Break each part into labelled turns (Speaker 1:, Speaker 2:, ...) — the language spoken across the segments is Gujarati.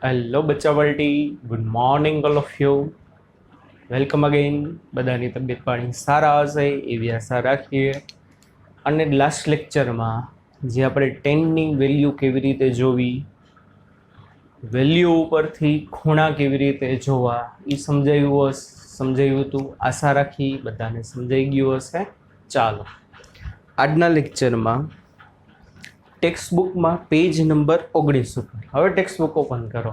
Speaker 1: હેલો બચ્ચા વર્લ્ટી, good morning all of you. Welcome again. બધાની તબિયત પાણી સારા હશે એવી આશા રાખીએ. અને લાસ્ટ લેક્ચરમાં જે આપણે 10ની વેલ્યુ કેવી રીતે જોવી, વેલ્યુ ઉપરથી ખૂણા કેવી રીતે જોવા એ સમજાયું હતું. આશા રાખી બધાને સમજાઈ ગયું હશે. ચાલો આજના લેક્ચરમાં ટેક્સ્ટ બુકમાં પેજ નંબર 19 ઉપર. હવે ટેક્સ્ટ બુક ઓપન કરો.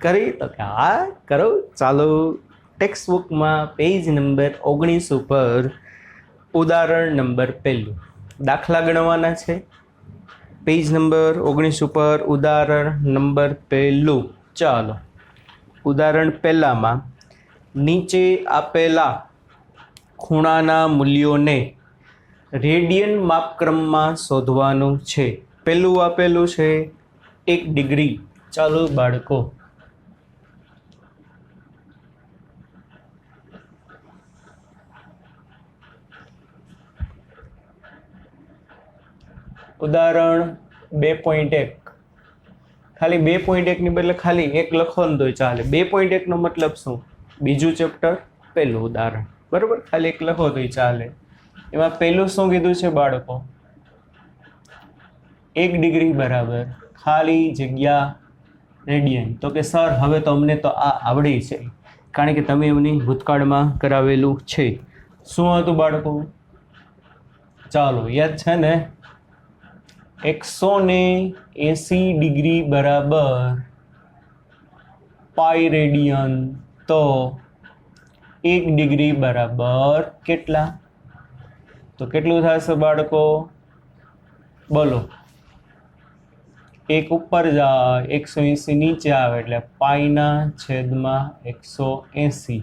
Speaker 1: કરી તો કે હા કરો. ચાલો, ટેક્સ્ટ બુકમાં પેજ નંબર 19 ઉપર ઉદાહરણ નંબર 1 દાખલા ગણવાના છે. પેજ નંબર 19 ઉપર ઉદાહરણ નંબર 1. ચાલો, ઉદાહરણ પહેલામાં નીચે આપેલા ખૂણાના મૂલ્યોને રેડિયન માપક્રમમાં શોધવાનું છે. પહેલું આપેલું છે 1 ડિગ્રી. ચાલો બાળકો, ઉદાહરણ 2.1. ખાલી 2.1 ની બદલે ખાલી 1 લખો ને તોય ચાલે. 2.1 નો મતલબ શું? બીજું ચેપ્ટર પહેલું ઉદાહરણ, બરોબર? ખાલી 1 લખો તોય ચાલે. એમાં પહેલું શું કીધું છે બાળકો? 1 ડિગ્રી બરાબર ખાલી જગ્યા રેડિયન. તો કે સર હવે તો અમને તો આ આવડે છે, કારણ કે તમે એમની ભૂતકાળમાં કરાવેલું છે. શું હતું બાળકો? ચાલો યાદ છે ને? 180 ડિગ્રી બરાબર પાઈ રેડિયન. તો 1 ડિગ્રી બરાબર કેટલા? તો કેટલું થશે બાળકો? બોલો. 1 ઉપર જાય, 180 નીચે આવે એટલે પાઈના છેદમાં 180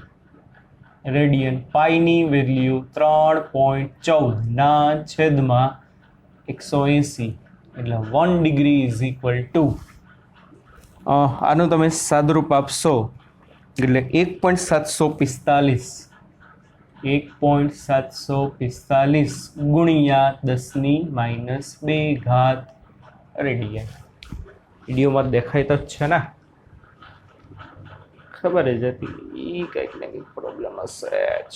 Speaker 1: રેડિયન. પાઈની વેલ્યુ 3.14 ના છેદમાં 180 એટલે 1 ડિગ્રી ઇઝ ઇક્વલ ટુ, આનું તમે સાદુરૂપ આપશો એટલે 1.745 ગુણ્યા 10⁻²² રેડિયન. વિડીયોમાં દેખાય તો જ છે ને? ખબર જ હતી એ કંઈક ને કંઈક પ્રોબ્લેમ હશે જ.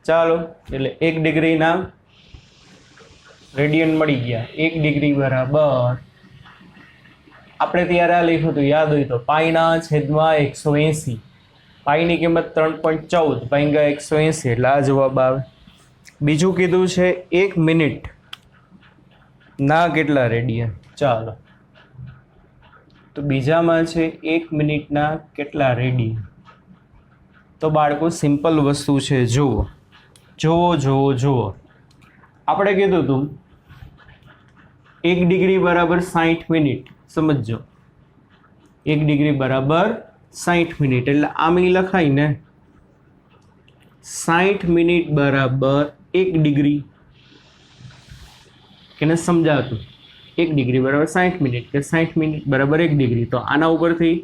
Speaker 1: ચાલો એટલે 1 ડિગ્રીના રેડિયન મળી ગયા. 1 ડિગ્રી બરાબર આપણે ત્યારે આ લખ્યું હતું, યાદ હોય તો, પાઈના છેદમાં 180. પાઈની કિંમત 3.14 ભાગ્યા 180 એટલે આ જવાબ આવે. બીજું કીધું છે 1 મિનિટ ના કેટલા રેડિયન. ચાલો, તો બીજામાં છે 1 મિનિટના કેટલા રેડિયન. તો બાળકો સિમ્પલ વસ્તુ છે. જુઓ. આપણે કીધું હતું 1 ડિગ્રી બરાબર 60 મિનિટ. સમજો, 1 ડિગ્રી બરાબર 60 મિનિટ એટલે આમ લખાય ને 60 મિનિટ બરાબર 1 ડિગ્રી. કેને સમજાતું? 1 ડિગ્રી બરાબર 60 મિનિટ કે 60 મિનિટ બરાબર 1 ડિગ્રી. તો આના ઉપરથી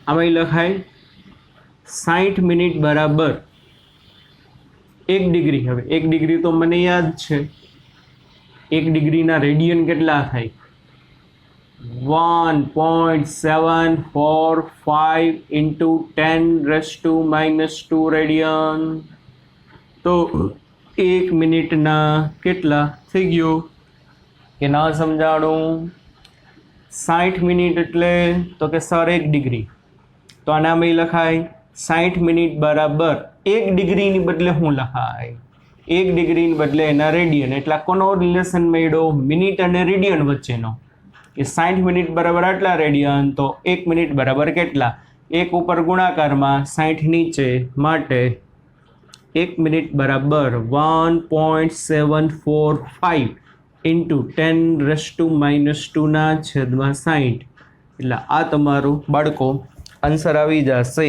Speaker 1: આમાં લખાય 60 મિનિટ બરાબર 1 ડિગ્રી. હવે 1 ડિગ્રી તો મને યાદ છે, 1 ડિગ્રીના રેડિયન કેટલા થાય? 1.745 into 10⁻² રેડિયન. તો 1 મિનિટના કેટલા થઈ ગયો? કે ના સમજાણું? 60 મિનિટ એટલે તો કે સર 1 ડિગ્રી. તો આનામાં લખાય 60 મિનિટ બરાબર 1 ડિગ્રીની બદલે શું લખાય? 1 ડિગ્રીની બદલે એના રેડિયન. એટલે કોનો રિલેશન મળ્યો? મિનિટ અને રેડિયન વચ્ચેનો. કે 60 મિનિટ બરાબર આટલા રેડિયન, તો 1 મિનિટ બરાબર કેટલા? 1 ઉપર ગુણાકારમાં 60 નીચે, માટે 1 મિનિટ બરાબર 1.745 into 10⁻² ના છેદમાં 60. એટલે આ તમારું બાળકો આન્સર આવી જશે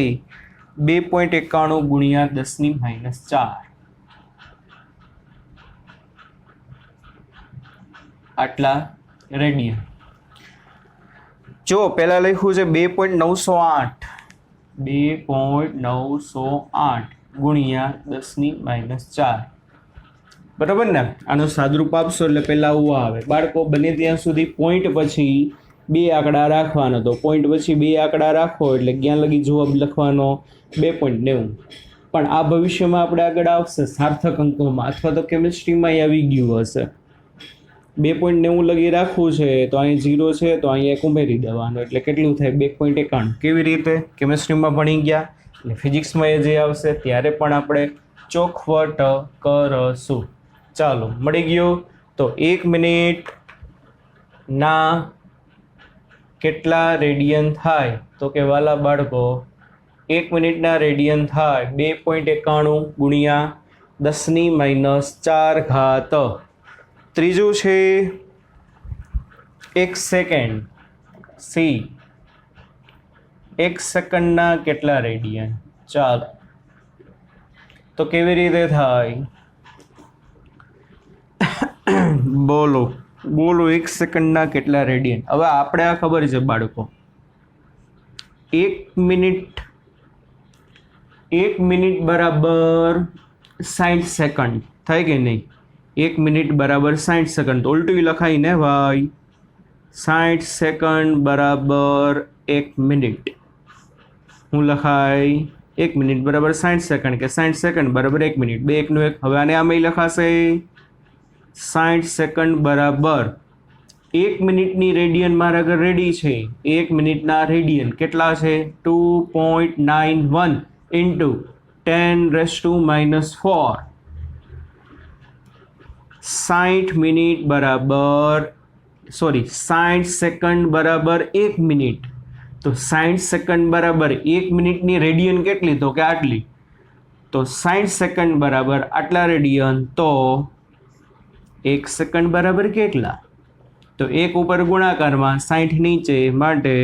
Speaker 1: 2.91 ગુણ્યા 10⁻⁴. આટલા રેડિયન. જો પહેલા લખ્યું છે 2.908 2.908 ગુણ્યા 10⁻4 બરાબર ને. આનું સાદરૂપ આપશો એટલે પહેલા આવું આવે. બાળકો બને ત્યાં સુધી પોઈન્ટ પછી 2 આંકડા રાખવાનો. તો પોઈન્ટ પછી 2 આંકડા રાખો એટલે ક્યાં લગી જવાબ લખવાનો 2.90. પણ આ ભવિષ્યમાં આપણે આગળ આવશે સાર્થક અંકોમાં અથવા તો કેમિસ્ટ્રીમાં આવી ગયું હશે. 2.90 લગી રાખવું છે તો અહીં 0 છે તો અહીંયા 1 ઉમેરી દેવાનું એટલે કેટલું થાય 2.91. કેવી રીતે? કેમિસ્ટ્રીમાં ભણી ગયા એટલે ફિઝિક્સમાં એ જે આવશે ત્યારે પણ આપણે ચોખવટ કરશું. ચાલો મળી ગયું. તો 1 મિનિટના કેટલા રેડિયન થાય? તો કે વાલા બાળકો 1 મિનિટના રેડિયન થાય 2.91 ગુણ્યા 10⁻4. ત્રીજું છે 1 સેકન્ડ. સી 1 સેકન્ડના કેટલા રેડિયન? ચાલો તો કેવી રીતે થાય? બોલો 1 સેકન્ડના કેટલા રેડિયન? હવે આપણે આ ખબર છે બાળકો 1 મિનિટ બરાબર 60 સેકન્ડ થાય કે નહીં? 1 મિનિટ બરાબર 60 સેકન્ડ. તો ઉલટું લખાય ને ભાઈ. 60 સેકન્ડ બરાબર 1 મિનિટ. હું લખાય 1 મિનિટ બરાબર 60 સેકન્ડ કે 60 સેકન્ડ બરાબર 1 મિનિટ. 2 1 નું 1. હવે આને આમાં લખાશે 60 સેકન્ડ બરાબર 1 મિનિટની રેડિયન મારા આગળ રેડી છે. 1 મિનિટના રેડિયન કેટલા છે? 2.91 ઇન્ટુ 10⁻⁴. 60 સેકન્ડ બરાબર 1 મિનિટ. તો 60 સેકન્ડ બરાબર 1 મિનિટની રેડિયન કેટલી? તો કે આટલી. તો 60 સેકન્ડ બરાબર આટલા રેડિયન. તો 1 સેકન્ડ બરાબર કેટલા? તો 1 ઉપર ગુણાકારમાં 60 નીચે માટે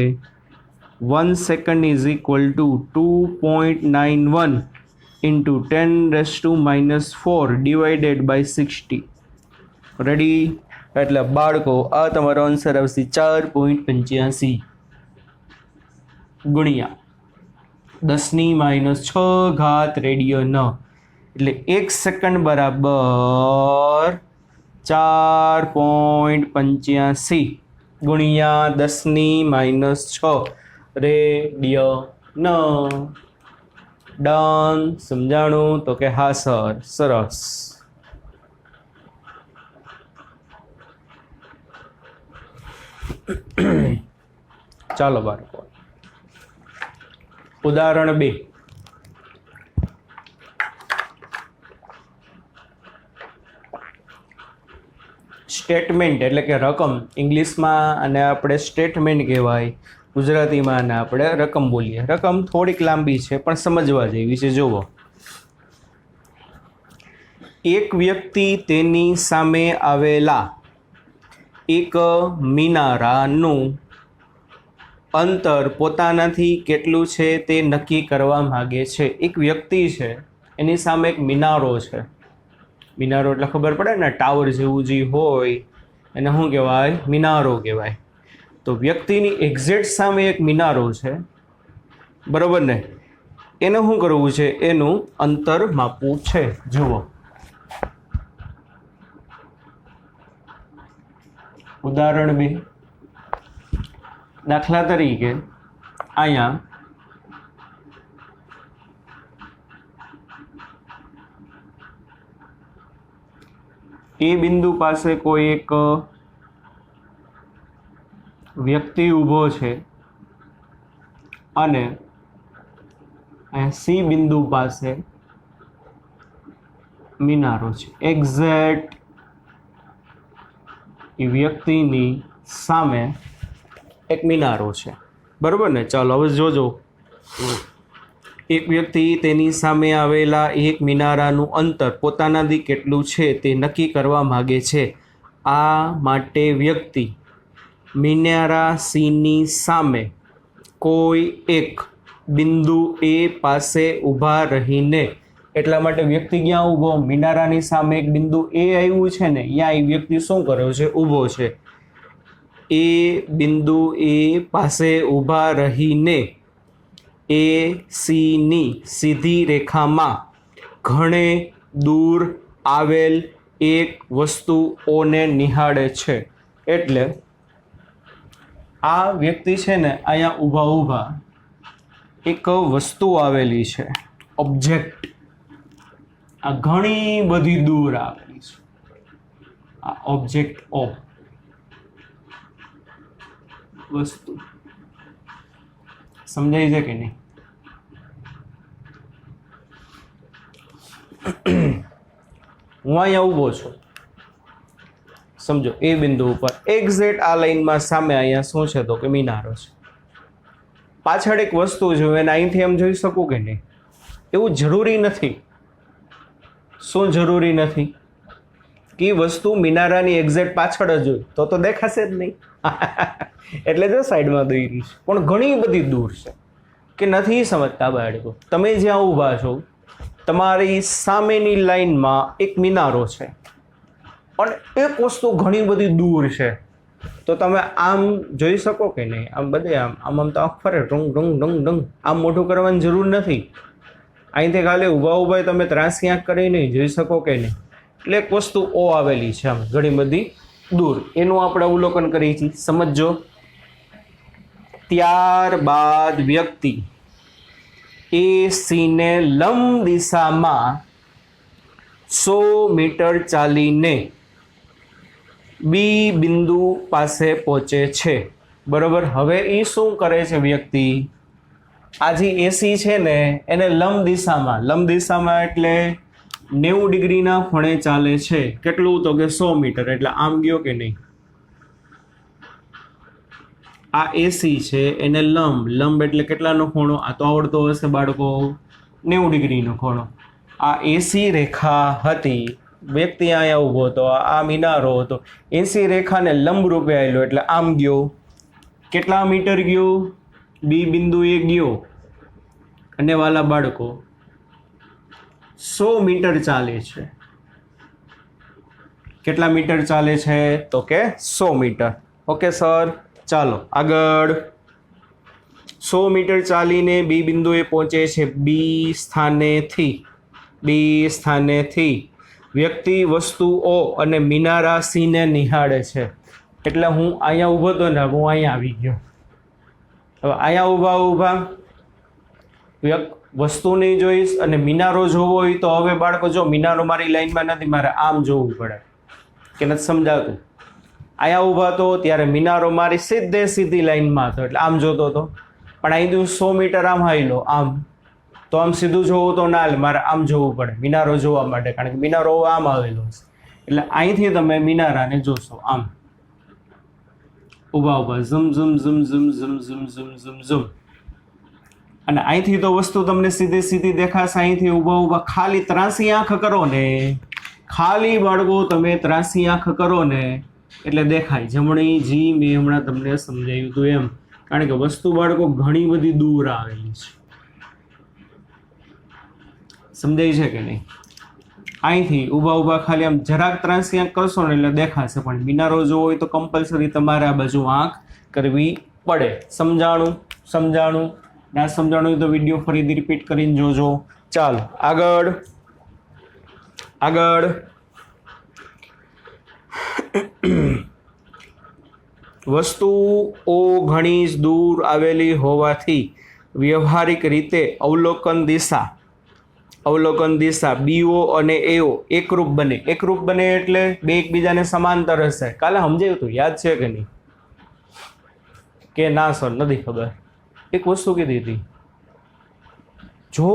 Speaker 1: 1 second is equal to 2.91 into 10⁻⁴ divided by 60. Ready? એટલે બાળકો આ તમારો આન્સર આવશે 4.85 ગુણ્યા 10⁻6 રેડિયન. એટલે 1 સેકન્ડ બરાબર 4.85 ગુણ્યા 10⁻6 રેડિયન. ડન. સમજાણું? તો કે હા સર. સરસ. ચાલો બાળકો ઉદાહરણ 2. સ્ટેટમેન્ટ એટલે કે રકમ. ઇંગ્લિશમાં અને આપણે સ્ટેટમેન્ટ કહેવાય, ગુજરાતીમાં આને આપણે રકમ બોલીએ. રકમ થોડીક લાંબી છે પણ સમજવા જેવી છે. જુઓ, એક વ્યક્તિ તેની સામે આવેલા એક મિનારાનું અંતર પોતાનાથી કેટલું છે તે નક્કી કરવા માગે છે. એક વ્યક્તિ છે, એની સામે એક મિનારો છે. મિનારો એટલે ખબર પડે ને, ટાવર જેવું જે હોય એને શું કહેવાય? મિનારો કહેવાય. તો વ્યક્તિની એક્ઝેક્ટ સામે એક મિનારો છે, બરોબર ને? એને શું કરવું છે? એનું અંતર માપવું છે. જુઓ, ઉદાહરણ 2. દાખલા તરીકે અહીંયા એ બિંદુ પાસે કોઈ એક વ્યક્તિ ઊભો છે અને સી બિંદુ પાસે મિનારો છે. એક્ઝેક્ટ એ વ્યક્તિની સામે એક મિનારો છે, બરોબર ને? ચાલો હવે જોજો. એક વ્યક્તિ તેની સામે આવેલા એક મિનારાનું અંતર પોતાનાથી કેટલું છે તે નક્કી કરવા માગે છે. આ માટે વ્યક્તિ મિનારા સીની સામે કોઈ એક બિંદુ એ પાસે ઊભા રહીને, એટલા માટે વ્યક્તિ ક્યાં ઊભો? મિનારાની સામે એક બિંદુ એ આવ્યું છે ને, ત્યાં એ વ્યક્તિ શું કર્યો છે? ઊભો છે. એ બિંદુ એ પાસે ઊભા રહીને એ સીની સીધી રેખામાં ઘણે દૂર આવેલ એક વસ્તુઓને નિહાળે છે. એટલે આ વ્યક્તિ છે ને અહીંયા ઊભા ઊભા એક વસ્તુ આવેલી છે, ઓબ્જેક્ટ, આ ઘણી બધી દૂર આવેલી છે. આ ઓબ્જેક્ટ ઓફ વસ્તુ સમજાય છે કે નહીં? હું અહીંયા ઊભો છું, સમજો એ બિંદુ ઉપર એક્ઝેક્ટ આ લાઈનમાં સામે અહીંયા શું છે તો કે મિનારો છે. પાછળ એક વસ્તુ છે, એને અહીંથી એમ જોઈ શકું કે નહીં? એવું જરૂરી નથી. શું જરૂરી નથી? કે વસ્તુ મિનારાની એક્ઝેક્ટ પાછળ જ હોય તો દેખાશે જ નહીં. એટલે જો સાઈડમાં દઈ રહી છે, પણ ઘણી બધી દૂર છે કે નથી સમજતા બાળકો. તમે જ્યાં ઊભા છો તમારી સામેની લાઈનમાં એક મિનારો છે અને એક વસ્તુ ઘણી બધી દૂર છે, તો તમે આમ જોઈ શકો કે નહીં? આમ બધે આમ આમ આમ તો આંખ ફરે, ડંગ ડંગ ડંગ ડંગ. આમ મોટું કરવાની જરૂર નથી. અહીંથી ખાલી ઊભા ઊભા તમે ત્રાસી આંખ કરી નહીં જોઈ શકો કે નહીં? એટલે એક વસ્તુ ઓ આવેલી છે આમ ઘણી બધી દૂર, એનું આપણે અવલોકન કરીએ છીએ. સમજો. ત્યારબાદ વ્યક્તિ એ સીને લંબ દિશામાં 100 મીટર ચાલીને બી બિંદુ પાસે પહોંચે છે. બરોબર. હવે એ શું કરે છે વ્યક્તિ? આ જે એસી છે ને એને લંબ દિશામાં એટલે 90 ડિગ્રીના ખૂણે ચાલે છે. કેટલું? તો કે 100 મીટર. એટલે આમ ગયો કે નહીં? આ એસી છે એને લંબ એટલે કેટલાનો ખૂણો? આ તો આવડતો હશે બાળકો, 90 ડિગ્રીનો ખૂણો. આ એસી રેખા હતી, વ્યક્તિ અહીંયા ઊભો હતો, આ મિનારો હતો, એસી રેખાને લંબ રૂપે આવેલો એટલે આમ ગયો. કેટલા મીટર ગયો? બી બિંદુએ ગયો. અને વાલા બાળકો 100 મીટર ચાલે છે. કેટલા મીટર ચાલે છે? તો કે 100 મીટર. ઓકે સર, ચાલો આગળ. 100 મીટર ચાલીને બી બિંદુએ પહોંચે છે. બી સ્થાનેથી વ્યક્તિ વસ્તુઓ અને મિનારા સીને નિહાળે છે. એટલે હું અહીંયા ઊભો હતો ને, હું અહીંયા આવી ગયો. હવે અહીંયા ઊભા વસ્તુ નહીં જોઈશ અને મિનારો જોવો હોય તો હવે બાળકો જો મિનારો મારી લાઈનમાં નથી, મારે આમ જોવું પડે. કે નથી સમજાતું? અહીંયા ઊભા હતો ત્યારે મિનારો મારી સીધી લાઈનમાં હતો એટલે આમ જોતો હતો, પણ અહીં 100 મીટર આમ હાઈલો આમ, તો આમ સીધું જોવું તો ના, મારે આમ જોવું પડે મિનારો જોવા માટે, કારણ કે મિનારો આમ આવેલો છે. એટલે અહીંથી તમે મિનારાને જોશો આમ ઊભા ઝુમ ઝુમ ઝુમ ઝુમ ઝુમ ઝુમ ઝુમ ઝુમ ઝુમ. અને અહીંથી તો વસ્તુ તમને સીધી દેખાશે. અહીંથી ઊભા ખાલી ત્રાસી આંખ કરો ને, ખાલી બાળકો તમે ત્રાસી આંખ કરો ને એટલે દેખાય. જમણી જી મેં હમણાં તમને સમજાવ્યું હતું એમ, કારણ કે વસ્તુ બાળકો ઘણી બધી દૂર આવેલી છે. સમજાય છે કે નહીં? અહીંથી ઊભા ખાલી આમ જરાક ત્રાસી આંખ કરશો ને એટલે દેખાશે, પણ મિનારો જોવો હોય તો કમ્પલસરી તમારે આ બાજુ આંખ કરવી પડે. સમજાણું? ના સમજાણું હોય તો વિડીયો ફરીથી રિપીટ કરીને જોજો. ચાલો આગળ. વસ્તુઓ ઘણી જ દૂર આવેલી હોવાથી વ્યવહારિક રીતે અવલોકન દિશા બીઓ અને એઓ એકરૂપ બને એટલે બે એકબીજાને સમાંતર હશે. કાલે સમજાયું હતું, યાદ છે કે નહીં? કે ના સર નથી ખબર. એક વસ્તુ કીધી હતી, જો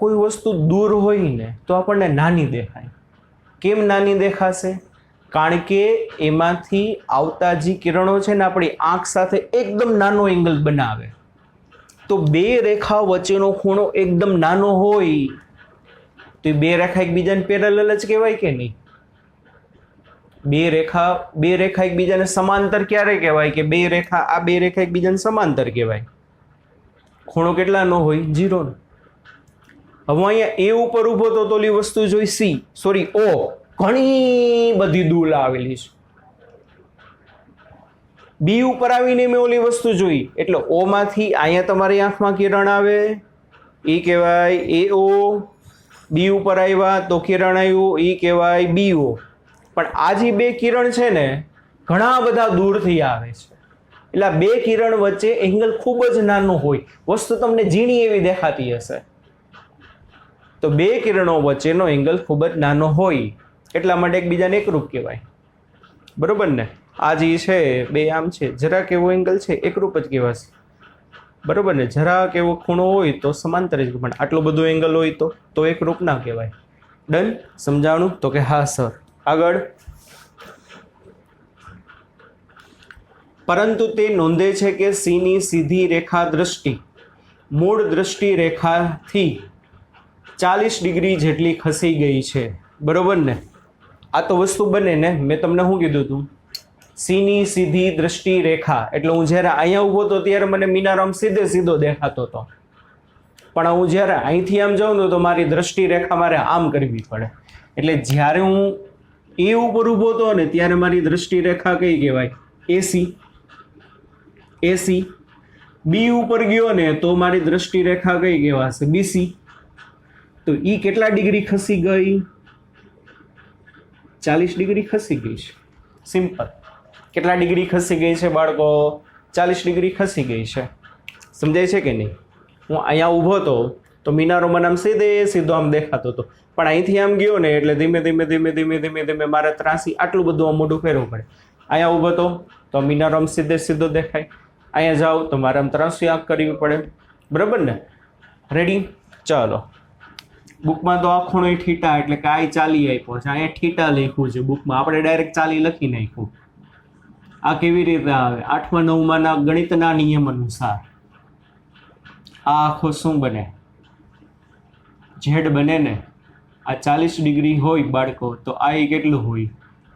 Speaker 1: કોઈ વસ્તુ દૂર હોય ને તો આપણને નાની દેખાય. કેમ નાની દેખાશે? કારણ કે એમાંથી આવતા જે કિરણો છે ને આપણી આંખ સાથે એકદમ નાનો એંગલ બનાવે. તો બે રેખા વચ્ચેનો ખૂણો એકદમ નાનો હોય તો એ બે રેખા એકબીજાને પેરેલલ જ કહેવાય કે નહીં? બે રેખા એકબીજાને સમાંતર ક્યારે કહેવાય? કે બે રેખા એકબીજાને સમાંતર કહેવાય. ખૂણો કેટલાનો હોય? 0. હવે અહીંયા એ ઉપર ઊભો તો ઓલી વસ્તુ જોઈ ઓ ઘણી બધી દૂર આવેલી છે. બી ઉપર આવીને મેં ઓલી વસ્તુ જોઈ, એટલે ઓ માંથી અહીંયા તમારી આંખમાં કિરણ આવે એ કહેવાય એઓ, બી ઉપર આવ્યા તો કિરણ આવ્યું એ કહેવાય બીઓ. પણ આ જે બે કિરણ છે ને ઘણા બધા દૂરથી આવે છે, એટલે આ બે કિરણ વચ્ચે એંગલ ખૂબ જ નાનો હોય, વસ્તુ તમને ઝીણી એવી દેખાતી હશે, તો બે કિરણો વચ્ચેનો એંગલ ખૂબ જ નાનો હોય એટલા માટે એકબીજાને એકરૂપ કહેવાય, બરોબર ને. આ જે છે બે આમ છે, જરાક એવો એંગલ છે એકરૂપ જ કહેવાશે, બરોબર ને. જરાક એવો ખૂણો હોય તો સમાંતર જ, પણ આટલો બધો એંગલ હોય તો એકરૂપ ના કહેવાય. ડન? સમજાણું? તો કે હા સર. આગળ. પરંતુ તે નોંધે છે કે સીની સીધી રેખા દ્રષ્ટિ મૂળ દ્રષ્ટિ રેખાથી 40 ડિગ્રી જેટલી ખસી ગઈ છે, બરોબર ને. આ તો વસ્તુ બને ને, મેં તમને શું કીધું હતું, સીની સીધી દ્રષ્ટિ રેખા એટલે હું જ્યારે અહીંયા ઊભો હતો ત્યારે મને મિનારો આમ સીધો દેખાતો હતો, પણ હું જ્યારે અહીંથી આમ જાઉં તો મારી દ્રષ્ટિ રેખા મારે આમ કરવી પડે. એટલે જ્યારે હું એ ઉપર ઊભો હતો ને ત્યારે મારી દ્રષ્ટિ રેખા કઈ કહેવાય? એસી. બી ઉપર ગયો ને તો મારી દ્રષ્ટિ રેખા કઈ કહેવાશે? બીસી. તો ઈ કેટલા ડિગ્રી ખસી ગઈ? 40 ડિગ્રી ખસી ગઈ છે. સિમ્પલ. કેટલા ડિગ્રી ખસી ગઈ છે બાળકો? 40 ડિગ્રી ખસી ગઈ છે. સમજાય છે કે નહીં? હું અહીંયા ઊભો હતો તો મિનારો મને આમ સીધો આમ દેખાતો હતો, પણ અહીંથી આમ ગયો ને એટલે ધીમે મારે ત્રાસી આટલું બધું આમ મોઢું ફેરવું પડે. અહીંયા ઊભો હતો તો મિનારો આમ સીધો દેખાય, અહીંયા જાઓ તો મારે આમ ત્રાસી આંખ કરવી પડે, બરાબર ને. રેડી? ચાલો. બુકમાં તો આ ખૂણો થીટા એટલે કાંઈ ચાલી આપ્યો છે, અહીંયા થીટા લખ્યું છે બુકમાં, આપણે ડાયરેક્ટ ચાલી લખી નાખ્યું. આ કેવી રીતે આવે? 8મા 9માના ગણિતના નિયમ અનુસાર આ આખો શું બને? ઝેડ બને ને. આ 40 ડિગ્રી હોય બાળકો, તો આ કેટલું હોય?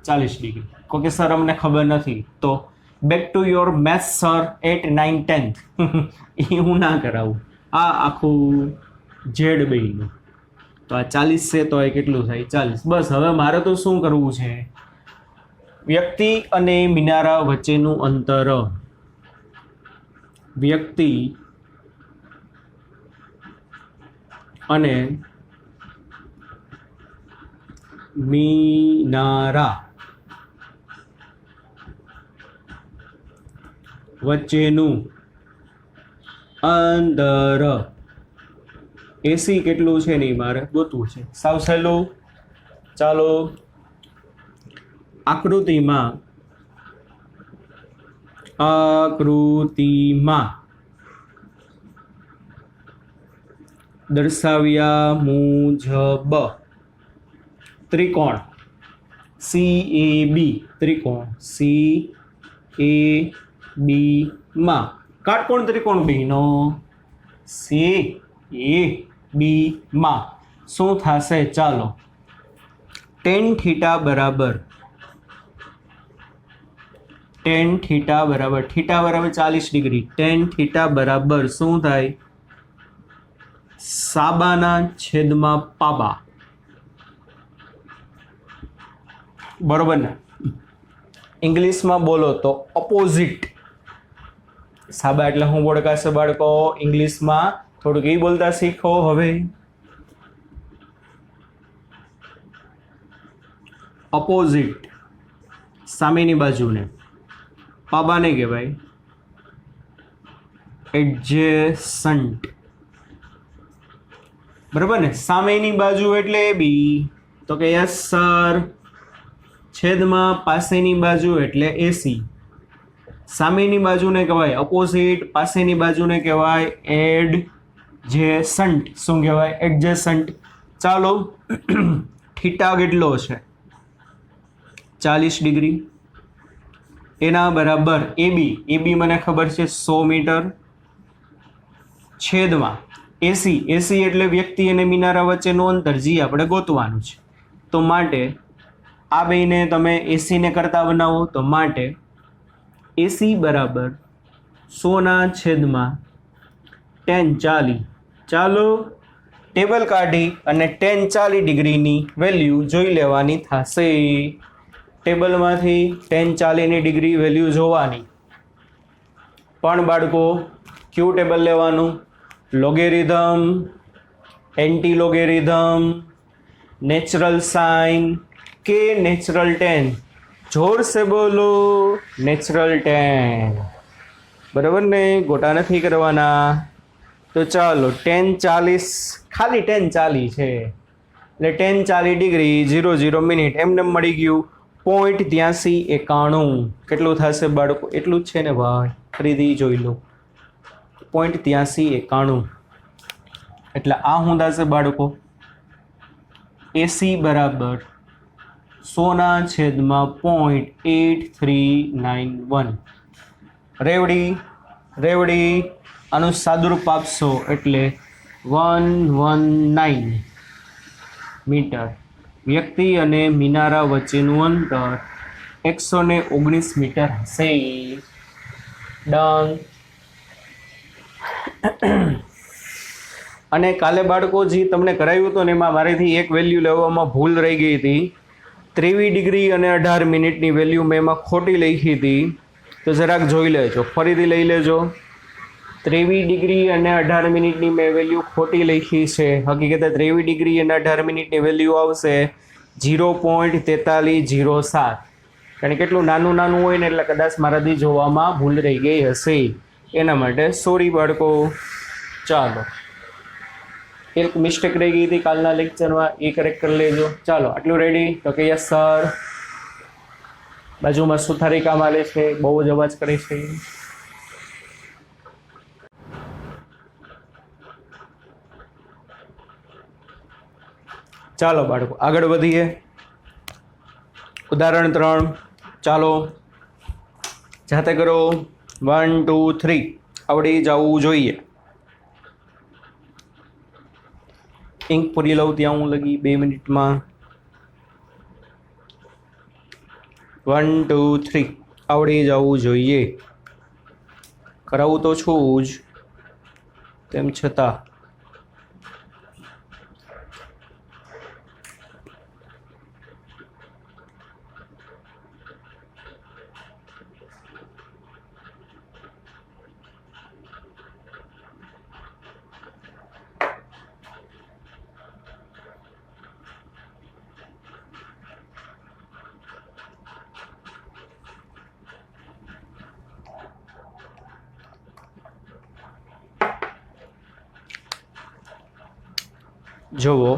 Speaker 1: 40 ડિગ્રી. કોકે સર અમને ખબર નથી, તો back to your maths sir 8, 9, 10 એ હું ના કરાવું. આ આખું ઝેડ બન્યું, તો આ 40 છે તો એ કેટલું થાય? 40. બસ હવે મારે તો શું કરવું છે? વ્યક્તિ અને મિનારા વચ્ચેનું અંતર, વ્યક્તિ અને મિનારા વચ્ચેનું અંતર એસી કેટલું છે નહીં મારે ગોતવું છે. સાવ સહેલું. ચાલો. આકૃતિમાં દર્શાવ્યા મુજબ ત્રિકોણ CAB, ત્રિકોણ CAB માં કાટકોણ ત્રિકોણ બન્યો CAB માં શું થશે? ચાલો. tan થીટા બરાબર થીટા બરાબર 40 ડિગ્રી. tan થીટા બરાબર શું થાય? સાબાના છેદમાં પાબા, બરોબર ને. ઇંગ્લિશમાં બોલો તો ઓપોઝિટ. સાબા એટલે શું બોલકાશે બાળકો? ઇંગ્લિશમાં થોડુંક એ બોલતા શીખો. હવે ઓપોઝિટ સામેની બાજુને, પાબાને કહેવાય એડજેસન્ટ, બરાબર ને. સામેની બાજુ એટલે બી, તો કે યસ સર. છેદમાં પાસેની બાજુ એટલે એસી. સામેની બાજુને કહેવાય ઓપોઝિટ, પાસેની બાજુને કહેવાય એડજેસન્ટ. શું કહેવાય? એડજેસન્ટ. ચાલો. થીટા કેટલો છે? 40 ડિગ્રી. એના બરાબર AB મને ખબર છે 100 મીટર. છેદમાં એસી એટલે વ્યક્તિ અને મિનારા વચ્ચેનું અંતર, જે આપણે ગોતવાનું છે. તો માટે આ બેને તમે એસીને કરતા બનાવો, તો માટે એસી બરાબર 100/tan 40. ચાલો ટેબલ કાઢી અને tan 40 ડિગ્રીની વેલ્યુ જોઈ લેવાની થશે. ટેબલમાંથી tan 40ની ડિગ્રી વેલ્યુ જોવાની. પણ બાળકો ક્યુ ટેબલ લેવાનું, logarithm, anti logarithm, natural sine के नेचुरल टेन, जोर से बोलो नेचुरल टेन, बराबर ने, गोटा नहीं करवाना। तो चलो 10:40 खाली 10:40 है એટલે 10:40 ડિગ્રી 00 મિનિટ એમને મળી ગયું 0.8391 કેટલું થશે બાળકો? એટલું જ છે ને ભાઈ, ફરીથી જોઈ લો 0.8391 એટલે આ શું થશે બાળકો? AC બરાબર 100/0.8391 રેવડી આનું સાદુરૂપ આપશો એટલે 119 મીટર। વ્યક્તિ અને મિનારા વચ્ચેનું અંતર 119 મીટર હશે। ડન। અને કાલે બાળકો જે તમને કરાવ્યું હતું ને એમાં મારેથી એક વેલ્યુ લેવામાં ભૂલ રહી ગઈ હતી। 23 ડિગ્રી અને 18 મિનિટની વેલ્યુ મેં એમાં ખોટી લખી હતી, તો જરાક જોઈ લેજો, ફરીથી લઈ લેજો। 23 ડિગ્રી અને 18 મિનિટની મેં વેલ્યુ ખોટી લખી છે, હકીકતે 23 ડિગ્રી અને 18 મિનિટની વેલ્યુ આવશે 0.4307, કારણ કે કેટલું નાનું નાનું હોય ને એટલે કદાચ મારાથી જોવામાં ભૂલ રહી ગઈ હશે, એના માટે સોરી બાળકો। ચાલો, એક મિસ્ટેક રહી ગઈ હતી કાલના લેક્ચરમાં, એ કરેક્ટ કરી લેજો। ચાલો, આટલું રેડી? તો કે યસ સર। બાજુમાં સુથારી કામ આલે છે, બહુ જ અવાજ કરે છે। ચાલો બાળકો આગળ વધીએ। ઉદાહરણ 3, ચાલો જાતે કરો। 1 2 3 આવડી જવું જોઈએ। ઇંક પૂરી લઉં ત્યાં હું લગી 2 મિનિટમાં। 1 2 3 આવડી જવું જોઈએ। કરાવું તો છું જ, તેમ છતાં જુઓ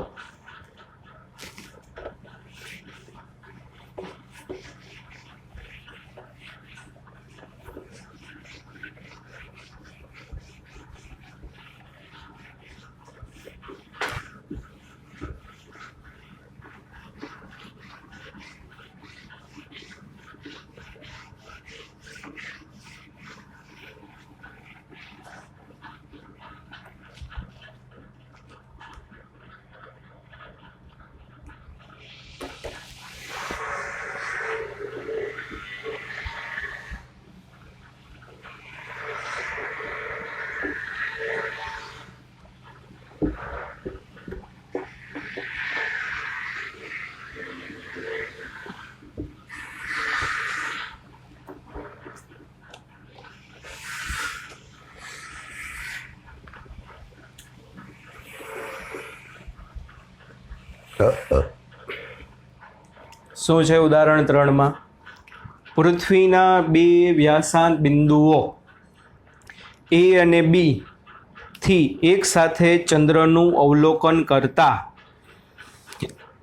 Speaker 1: શું છે ઉદાહરણ 3 માં? પૃથ્વીના બે વ્યાસાંત બિંદુઓ A અને B થી એક સાથે ચંદ્રનું અવલોકન કરતા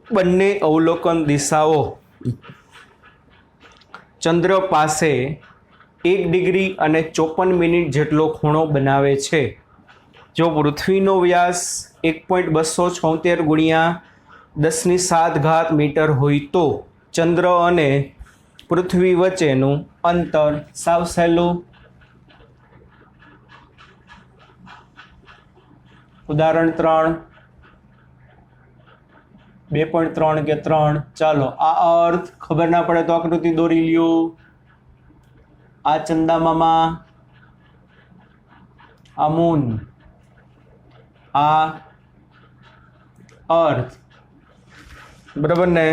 Speaker 1: બંને અવલોકન દિશાઓ ચંદ્ર પાસે 1 ડિગ્રી અને 54 મિનિટ જેટલો ખૂણો બનાવે છે। જો પૃથ્વીનો વ્યાસ 1.276 ગુણ્યા 10⁷ મીટર હોય તો ચંદ્ર અને પૃથ્વી વચ્ચેનું અંતર સાવ સહેલું। ઉદાહરણ 3 2.3 કે 3, ચાલો આ અર્થ ખબર ના પડે તો આકૃતિ દોરી લ્યો। આ ચંદા મામા, આ મૂન, આ અર્થ, બરાબર ને?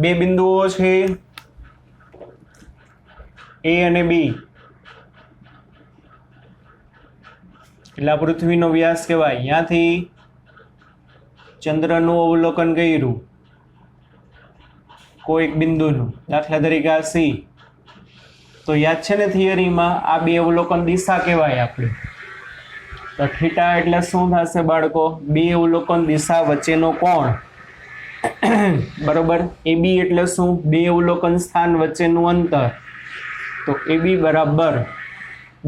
Speaker 1: બે બિંદુઓ છે A અને B, એટલે આ પૃથ્વીનો વ્યાસ કહેવાય. અહીંયાથી ચંદ્રનું અવલોકન કર્યું કોઈ એક બિંદુનું, દાખલા તરીકે આ સી, તો યાદ છે ને થિયરીમાં આ બે અવલોકન દિશા કહેવાય આપણે. તો થીટા એટલે શું થશે બાળકો? બે અવલોકન દિશા વચ્ચેનો કોણ. બરોબર. AB એટલે શું? બે અવલોકન સ્થાન વચ્ચેનું અંતર. તો AB બરાબર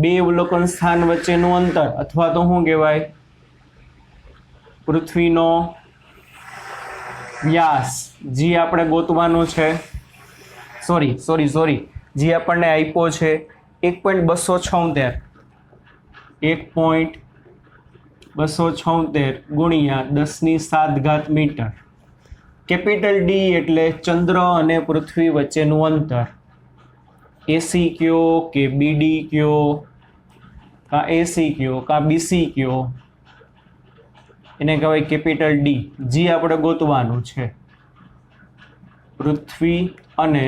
Speaker 1: બે અવલોકન સ્થાન વચ્ચેનું અંતર, અથવા તો શું કહેવાય? પૃથ્વીનો વ્યાસ, જે આપણે ગોતવાનો છે, સોરી જે આપણને આપ્યો છે 1.276 1.276 ગુણ્યા 10⁷ મીટર. કેપિટલ ડી એટલે ચંદ્ર અને પૃથ્વી વચ્ચેનું અંતર. એસી કયો કે બીડી કયો, કા એસી કયો કા બીસી કયો, એને કહેવાય કેપિટલ ડી. જે આપણે ગોતવાનું છે પૃથ્વી અને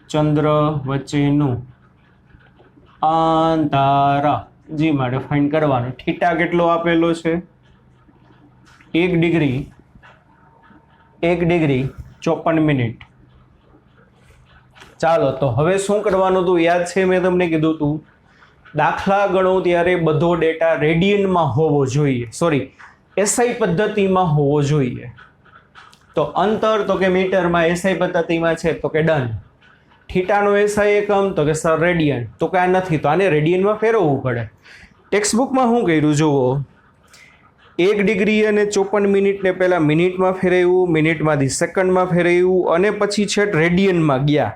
Speaker 1: ચંદ્ર વચ્ચેનું અંતર, જી માટે ફાઇન્ડ કરવાનું. થીટા કેટલો આપેલો છે? 1 ડિગ્રી 54 મિનિટ. ચાલો, તો હવે શું કરવાનું હતું યાદ છે? મેં તમને કીધું હતું દાખલા ગણો ત્યારે બધો ડેટા રેડિયનમાં હોવો જોઈએ, એસઆઈ પદ્ધતિમાં હોવો જોઈએ. તો અંતર તો કે મીટરમાં, એસઆઈ પદ્ધતિમાં છે તો કે ડન. થીટાનો એસઆઈ એકમ તો કે સર રેડિયન, તો કે આ નથી, તો આને રેડિયનમાં ફેરવવું પડે. ટેક્સ્ટબુકમાં શું કર્યું જુઓ, 1 ડિગ્રી અને 54 મિનિટને પહેલાં મિનિટમાં ફેરવ્યું, મિનિટમાંથી સેકન્ડમાં ફેરવ્યું, અને પછી છેક રેડિયનમાં ગયા.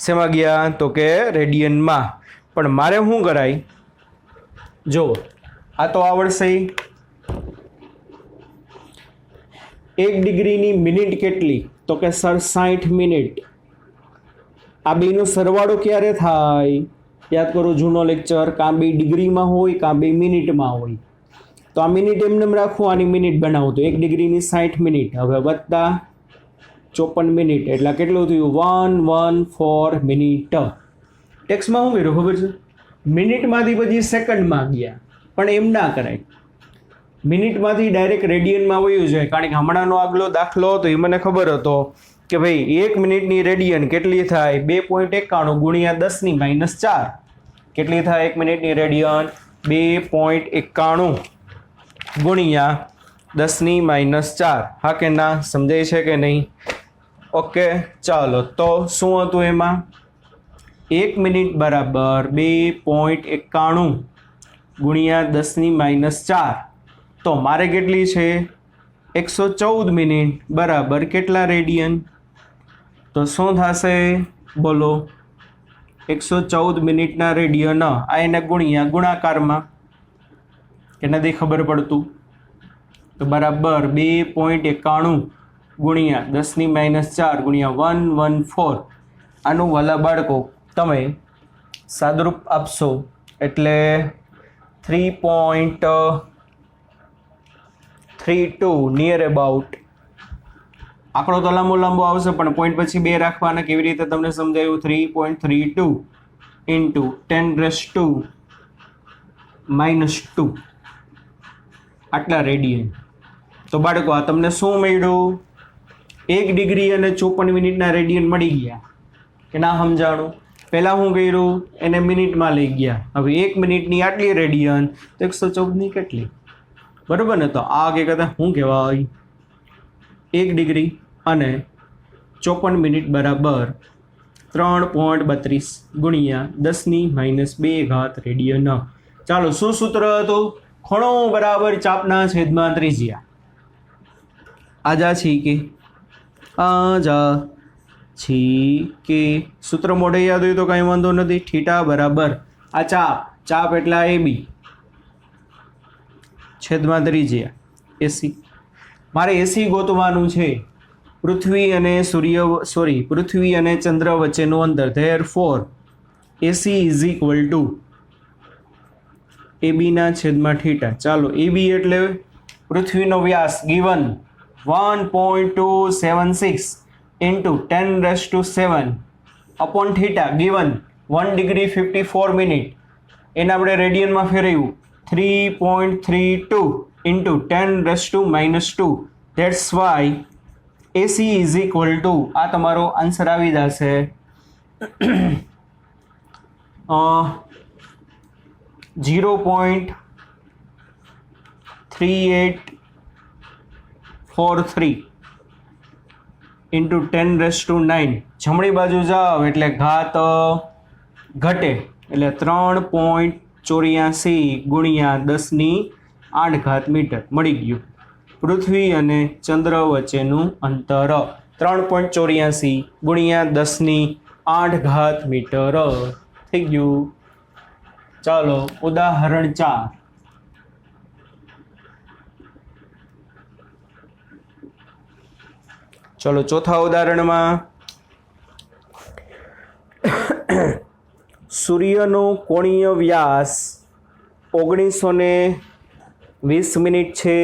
Speaker 1: શેમાં ગયા? તો કે રેડિયનમાં. પણ મારે શું કરાય જો, આ તો આવડશે. 1 ડિગ્રીની મિનિટ કેટલી? તો કે સર 60 મિનિટ. આ બેનો સરવાળો ક્યારે થાય? યાદ કરો જૂનો લેક્ચર, કાં બે ડિગ્રીમાં હોય કાં બે મિનિટમાં હોય. તો આ મિનિટ એમને રાખવું, આની મિનિટ બનાવું તો 1 ડિગ્રીની 60 મિનિટ. હવે વત્તા 54 મિનિટ એટલે કેટલું થયું? 114 મિનિટ. ટેક્સમાં શું કર્યું ખબર છે? મિનિટમાંથી પછી સેકન્ડમાં ગયા, પણ એમ ના કરાય. મિનિટમાંથી ડાયરેક્ટ રેડિયનમાં વયું જાય. કારણ કે હમણાંનો આગલો દાખલો હતો એ મને ખબર હતો કે ભાઈ 1 મિનિટની રેડિયન કેટલી થાય? 2.91 ગુણ્યા 10⁻⁴. કેટલી થાય 1 મિનિટની રેડિયન? 2.91 ગુણ્યા 10⁻⁴. હા કે ના? સમજાય છે કે નહીં? ઓકે, ચાલો. તો શું હતું એમાં? 1 મિનિટ બરાબર 2.91 ગુણ્યા 10⁻⁴. તો મારે કેટલી છે? 114 મિનિટ બરાબર કેટલા રેડિયન? તો શું થશે બોલો? 114 મિનિટના રેડિયન. આ એને ગુણ્યા ગુણાકારમાં, કે નથી ખબર પડતું? તો બરાબર 2.91 ગુણ્યા 10⁻⁴ ગુણ્યા 114. આનું વાલા બાળકો તમે સાદરૂપ આપશો એટલે 3.32 નિયર અબાઉટ. આંકડો તો લાંબો આવશે પણ પોઈન્ટ પછી 2 રાખવાના. કેવી રીતે તમને સમજાયું? 3.32 ઇન્ટુ 10⁻², આટલા રેડિયન. તો બાળકો આ તમને શું મળ્યું? 1 ડિગ્રી અને 54 મિનિટના રેડિયન મળી ગયા કે ના? સમજાણું? પહેલાં શું કર્યું? એને મિનિટમાં લઈ ગયા. હવે 1 મિનિટની આટલી રેડિયન તો 114ની કેટલી? બરાબર ને? તો આ કહેતા શું કહેવાય? 1 ડિગ્રી અને 54 મિનિટ બરાબર 3.32 ગુણ્યા 10⁻² રેડિયન. ચાલો, શું સૂત્ર હતું? ખૂણો બરાબર ચાપના છેદમાં ત્રિજ્યા. આજા કે સૂત્ર મોઢે યાદ હોય તો કાંઈ વાંધો નથી. થીટા બરાબર આ ચાપ એટલે AB છેદમાં ત્રિજ્યા એસી. મારે એસી ગોતવાનું છે. પૃથ્વી અને ચંદ્ર વચ્ચેનું અંતર. Therefore AC is equal two AB ના છેદમાં થીટા. ચાલો, AB એટલે પૃથ્વીનો વ્યાસ given 1.276 into 10⁻⁷ upon theta given 1 degree 54 minute એને આપણે રેડિયનમાં ફેરવ્યું 3.32 into 10⁻². That's why AC is equal to, આ તમારો આન્સર આવી જશે 0.3843 into 10⁹ જમણી બાજુ જાઓ એટલે ઘાત ઘટે એટલે 3.84 ગુણ્યા 10⁸ મીટર મળી ગયું. પૃથ્વી અને ચંદ્ર વચ્ચેનું અંતર 3.84 ગુણ્યા 10⁸ મીટર થઈ ગયું. ચાલો ઉદાહરણ 4. ચલો ચોથા ઉદાહરણમાં સૂર્યનો કોણીય વ્યાસ 1920 મિનિટ છે.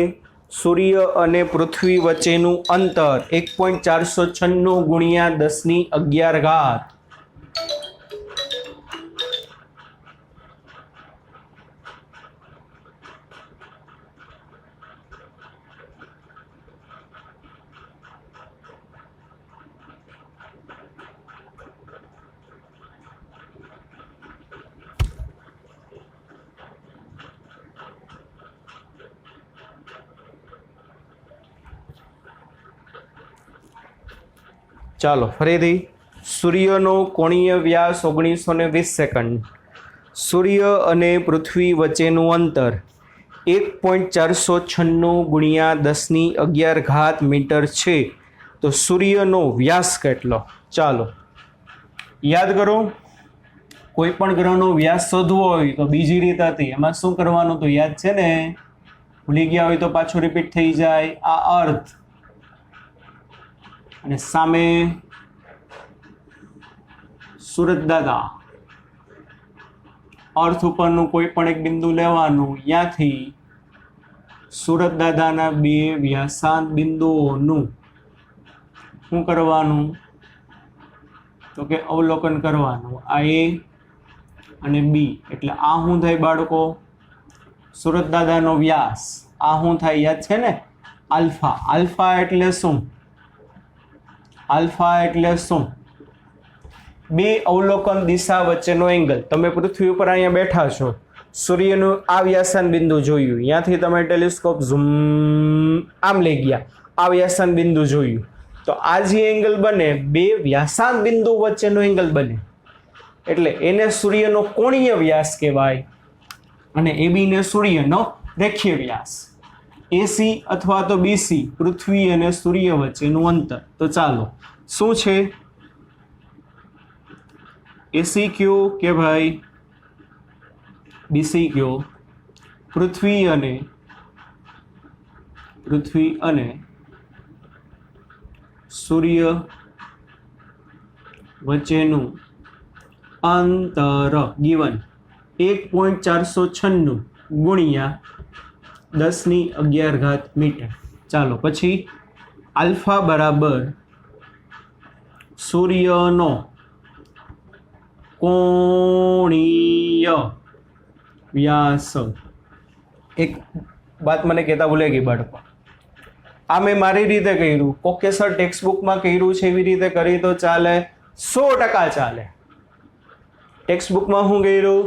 Speaker 1: સૂર્ય અને પૃથ્વી વચ્ચેનું અંતર 1.496 ગુણ્યા 10⁻11. ચાલો ફરીથી. સૂર્યનો કોણીય વ્યાસ 1920 સેકન્ડ. સૂર્ય અને પૃથ્વી વચ્ચેનું અંતર 1.496 ગુણ્યા 10⁻11 મીટર છે. તો સૂર્યનો વ્યાસ કેટલો? ચાલો યાદ કરો. કોઈ પણ ગ્રહનો વ્યાસ શોધવો હોય તો બીજી રીત હતી. એમાં શું કરવાનું તો યાદ છે ને? ભૂલી ગયા હોય તો પાછું રિપીટ થઈ જાય. આ અર્થ અને સામે સૂરજ દાદા. અર્થ ઉપરનું કોઈ પણ એક બિંદુ લેવાનું. ત્યાંથી સૂરજ દાદાના બે વ્યાસાંત બિંદુઓનું શું કરવાનું તો કે અવલોકન કરવાનું. આ A અને B. એટલે આ શું થાય બાળકો? સૂરજ દાદાનો વ્યાસ. આ શું થાય યાદ છે ને? આલ્ફા. આલ્ફા એટલે શું? આલ્ફા એટલે શું? બે અવલોકન દિશા વચ્ચેનો એંગલ. તમે પૃથ્વી ઉપર અહીંયા બેઠા છો, સૂર્યનું આ વ્યાસાંત બિંદુ જોયું, ત્યાંથી તમે ટેલિસ્કોપ ઝૂમ આમ લઈ ગયા, આ વ્યાસાંત બિંદુ જોયું, તો આ જે એંગલ બને બે વ્યાસાંત બિંદુ વચ્ચેનો એંગલ બને, એટલે એને સૂર્યનો કોણીય વ્યાસ કહેવાય અને AB ને સૂર્યનો રેખીય વ્યાસ. AC અથવા તો BC પૃથ્વી અને સૂર્ય વચ્ચેનું અંતર. તો ચાલો શું છે? AC કયો કે ભાઈ BC કયો? પૃથ્વી અને સૂર્ય વચ્ચેનું અંતર ગિવન 1.496 ગુણ્યા 10⁻11 મીટર. ચાલો પછી આલ્ફા બરાબર સૂર્યનો કોણીય વ્યાસ. એક વાત મને કહેતા ભૂલે ગઈ બાળકો. આ મેં મારી રીતે કર્યું, કોકે સર ટેક્સ્ટબુકમાં કર્યું છે એવી રીતે કરી તો ચાલે, 100% ચાલે. ટેક્સ્ટબુકમાં શું કર્યું?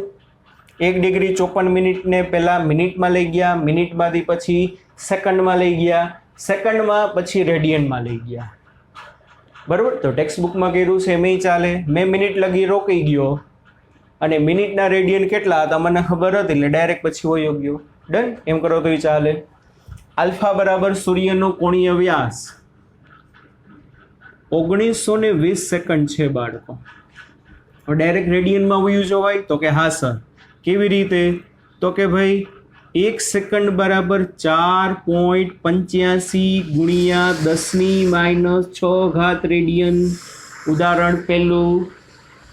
Speaker 1: 1 ડિગ્રી 54 મિનિટને પહેલાં મિનિટમાં લઈ ગયા, મિનિટમાંથી પછી સેકન્ડમાં લઈ ગયા, સેકન્ડમાં પછી રેડિયનમાં લઈ ગયા. બરાબર? તો ટેક્સ્ટબુકમાં કર્યું છે એમ ચાલે. મેં મિનિટ લગી રોકી ગયો અને મિનિટના રેડિયન કેટલા હતા મને ખબર હતી એટલે ડાયરેક્ટ પછી વયો ગયો. ડન? એમ કરો તોય ચાલે. આલ્ફા બરાબર સૂર્યનો કોણીય વ્યાસ 1920 સેકન્ડ છે બાળકો. ડાયરેક્ટ રેડિયનમાં વયું જવાય તો કે હા સર. કેવી રીતે? તો કે ભાઈ 1 સેકન્ડ બરાબર 4.85 ગુણ્યા 10⁻6 રેડિયન. ઉદાહરણ પહેલું,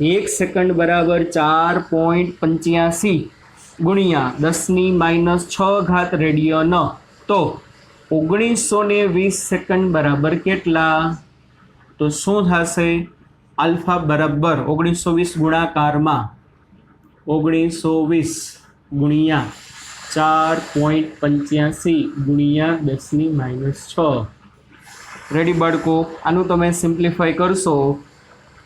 Speaker 1: 1 સેકન્ડ બરાબર 4.85 ગુણ્યા 10⁻6 રેડિયન. તો 1920 સેકન્ડ બરાબર કેટલા? તો શું થશે? આલ્ફા બરાબર 1920 ગુણાકારમાં 1920 ગુણ્યા 4.85 ગુણ્યા 10⁻6. રેડી બાળકો? આનું તમે સિમ્પ્લિફાઈ કરશો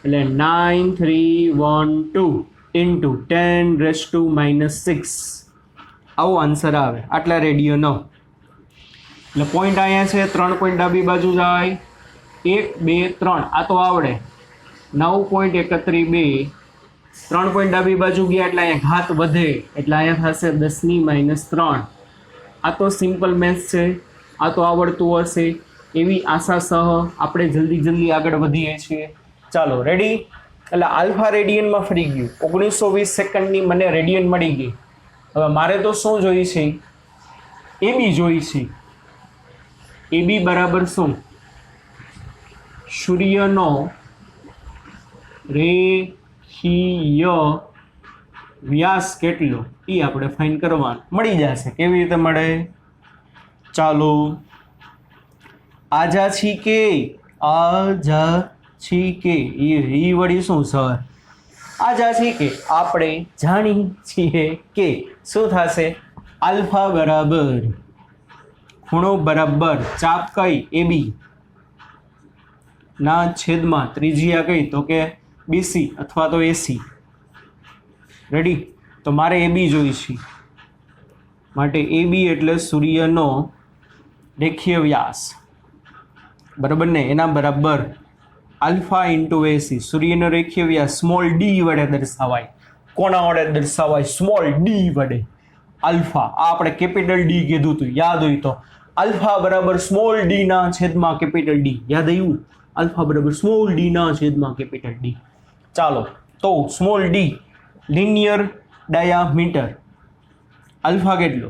Speaker 1: એટલે 9312 ઇન્ટુ 10⁻6 આવો આન્સર આવે. આટલા રેડિયનો એટલે પોઈન્ટ અહીંયા છે, 3 પોઈન્ટ ડાબી બાજુ જાય, 1 2 3 આ તો આવડે. 9.132 3 પોઈન્ટ ડાબી બાજુ ગયા એટલે અહીંયા ઘાત વધે એટલે અહીંયા થશે 10⁻3. આ તો સિમ્પલ મેથ્સ છે, આ તો આવડતું હશે એવી આશા સહ આપણે જલ્દી આગળ વધીએ છીએ. ચાલો રેડી? એટલે આલ્ફા રેડિયનમાં ફરી ગયું. 1920 સેકન્ડની મને રેડિયન મળી ગઈ. હવે મારે તો શું જોઈ છે? એબી જોઈ છે. એબી બરાબર શું? સૂર્યનો રેખીય વ્યાસ કેટલો એ આપણે ફાઇન કરવાનું. મળી જશે. કેવી રીતે મળે? ચાલો આજા છી કે ઈ વળી શું સર? આજા છી કે આપણે જાણી છીએ કે શું થશે? આલ્ફા બરાબર ખૂણો બરાબર ચાપ કઈ? એબી ના છેદમાં ત્રિજ્યા કઈ? તો કે બીસી અથવા તો એસી. રેડી? તો મારે એબી જોઈ છે માટે એબી એટલે સૂર્યનો રેખીય વ્યાસ, બરાબર ને? એના બરાબર આલ્ફા ઇન્ટુ એસી. સૂર્યનો રેખીય વ્યાસ સ્મોલ ડી વડે દર્શાવાય. કોના વડે દર્શાવાય? સ્મોલ ડી વડે. આલ્ફા આ આપણે કેપિટલ ડી કીધું હતું, યાદ હોય તો. આલ્ફા બરાબર સ્મોલ ડી ના છેદમાં કેપિટલ ડી. યાદ આવ્યું? આલ્ફા બરાબર સ્મોલ ડી ના છેદમાં કેપિટલ ડી. ચાલો તો small D linear diameter. Alpha કેટલો?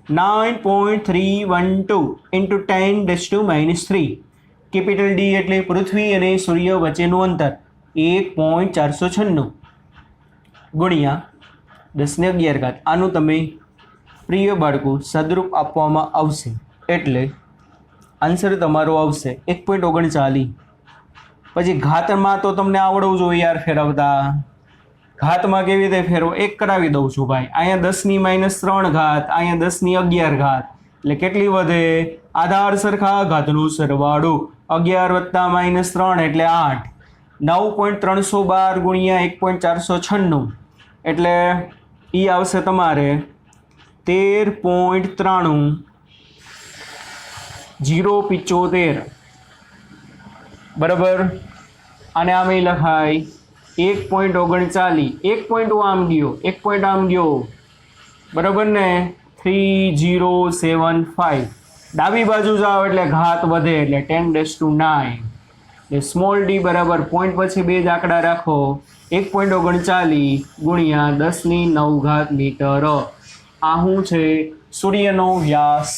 Speaker 1: 9.312 ઇન્ટુ 10⁻3. કેપિટલ ડી એટલે પૃથ્વી અને સૂર્ય વચ્ચેનું અંતર 1.496 ગુણ્યા 10⁻11. આનું તમે પ્રિય બાળકો સદરૂપ આપવામાં આવશે એટલે આન્સર તમારો આવશે 1.39. પછી ઘાતમાં તો તમને આવડવું જોઈએ યાર ફેરવતા. ઘાતમાં કેવી રીતે ફેરવો? એક કરાવી દઉં છું ભાઈ. અહીંયા 10⁻3 ઘાત, અહીંયા 10⁻11 ઘાત એટલે કેટલી વધે? આધાર સરખા, ઘાતનું સરવાળો. 11 + -3 એટલે 8. 9.312 ગુણ્યા 1.496 એટલે એ આવશે તમારે 13.93 બરાબર. અને આમ લખાય 1.39. 1 પોઈન્ટ આમ ગયો, 1 પોઈન્ટ આમ ગયો, બરાબર ને? 3075. ડાબી બાજુ જાઓ એટલે ઘાત વધે એટલે 10⁹. એટલે સ્મોલ ડી બરાબર પોઈન્ટ પછી બે જ આંકડા રાખો. 1.39 ગુણ્યા 10⁹ મીટર. આ શું છે? સૂર્યનો વ્યાસ.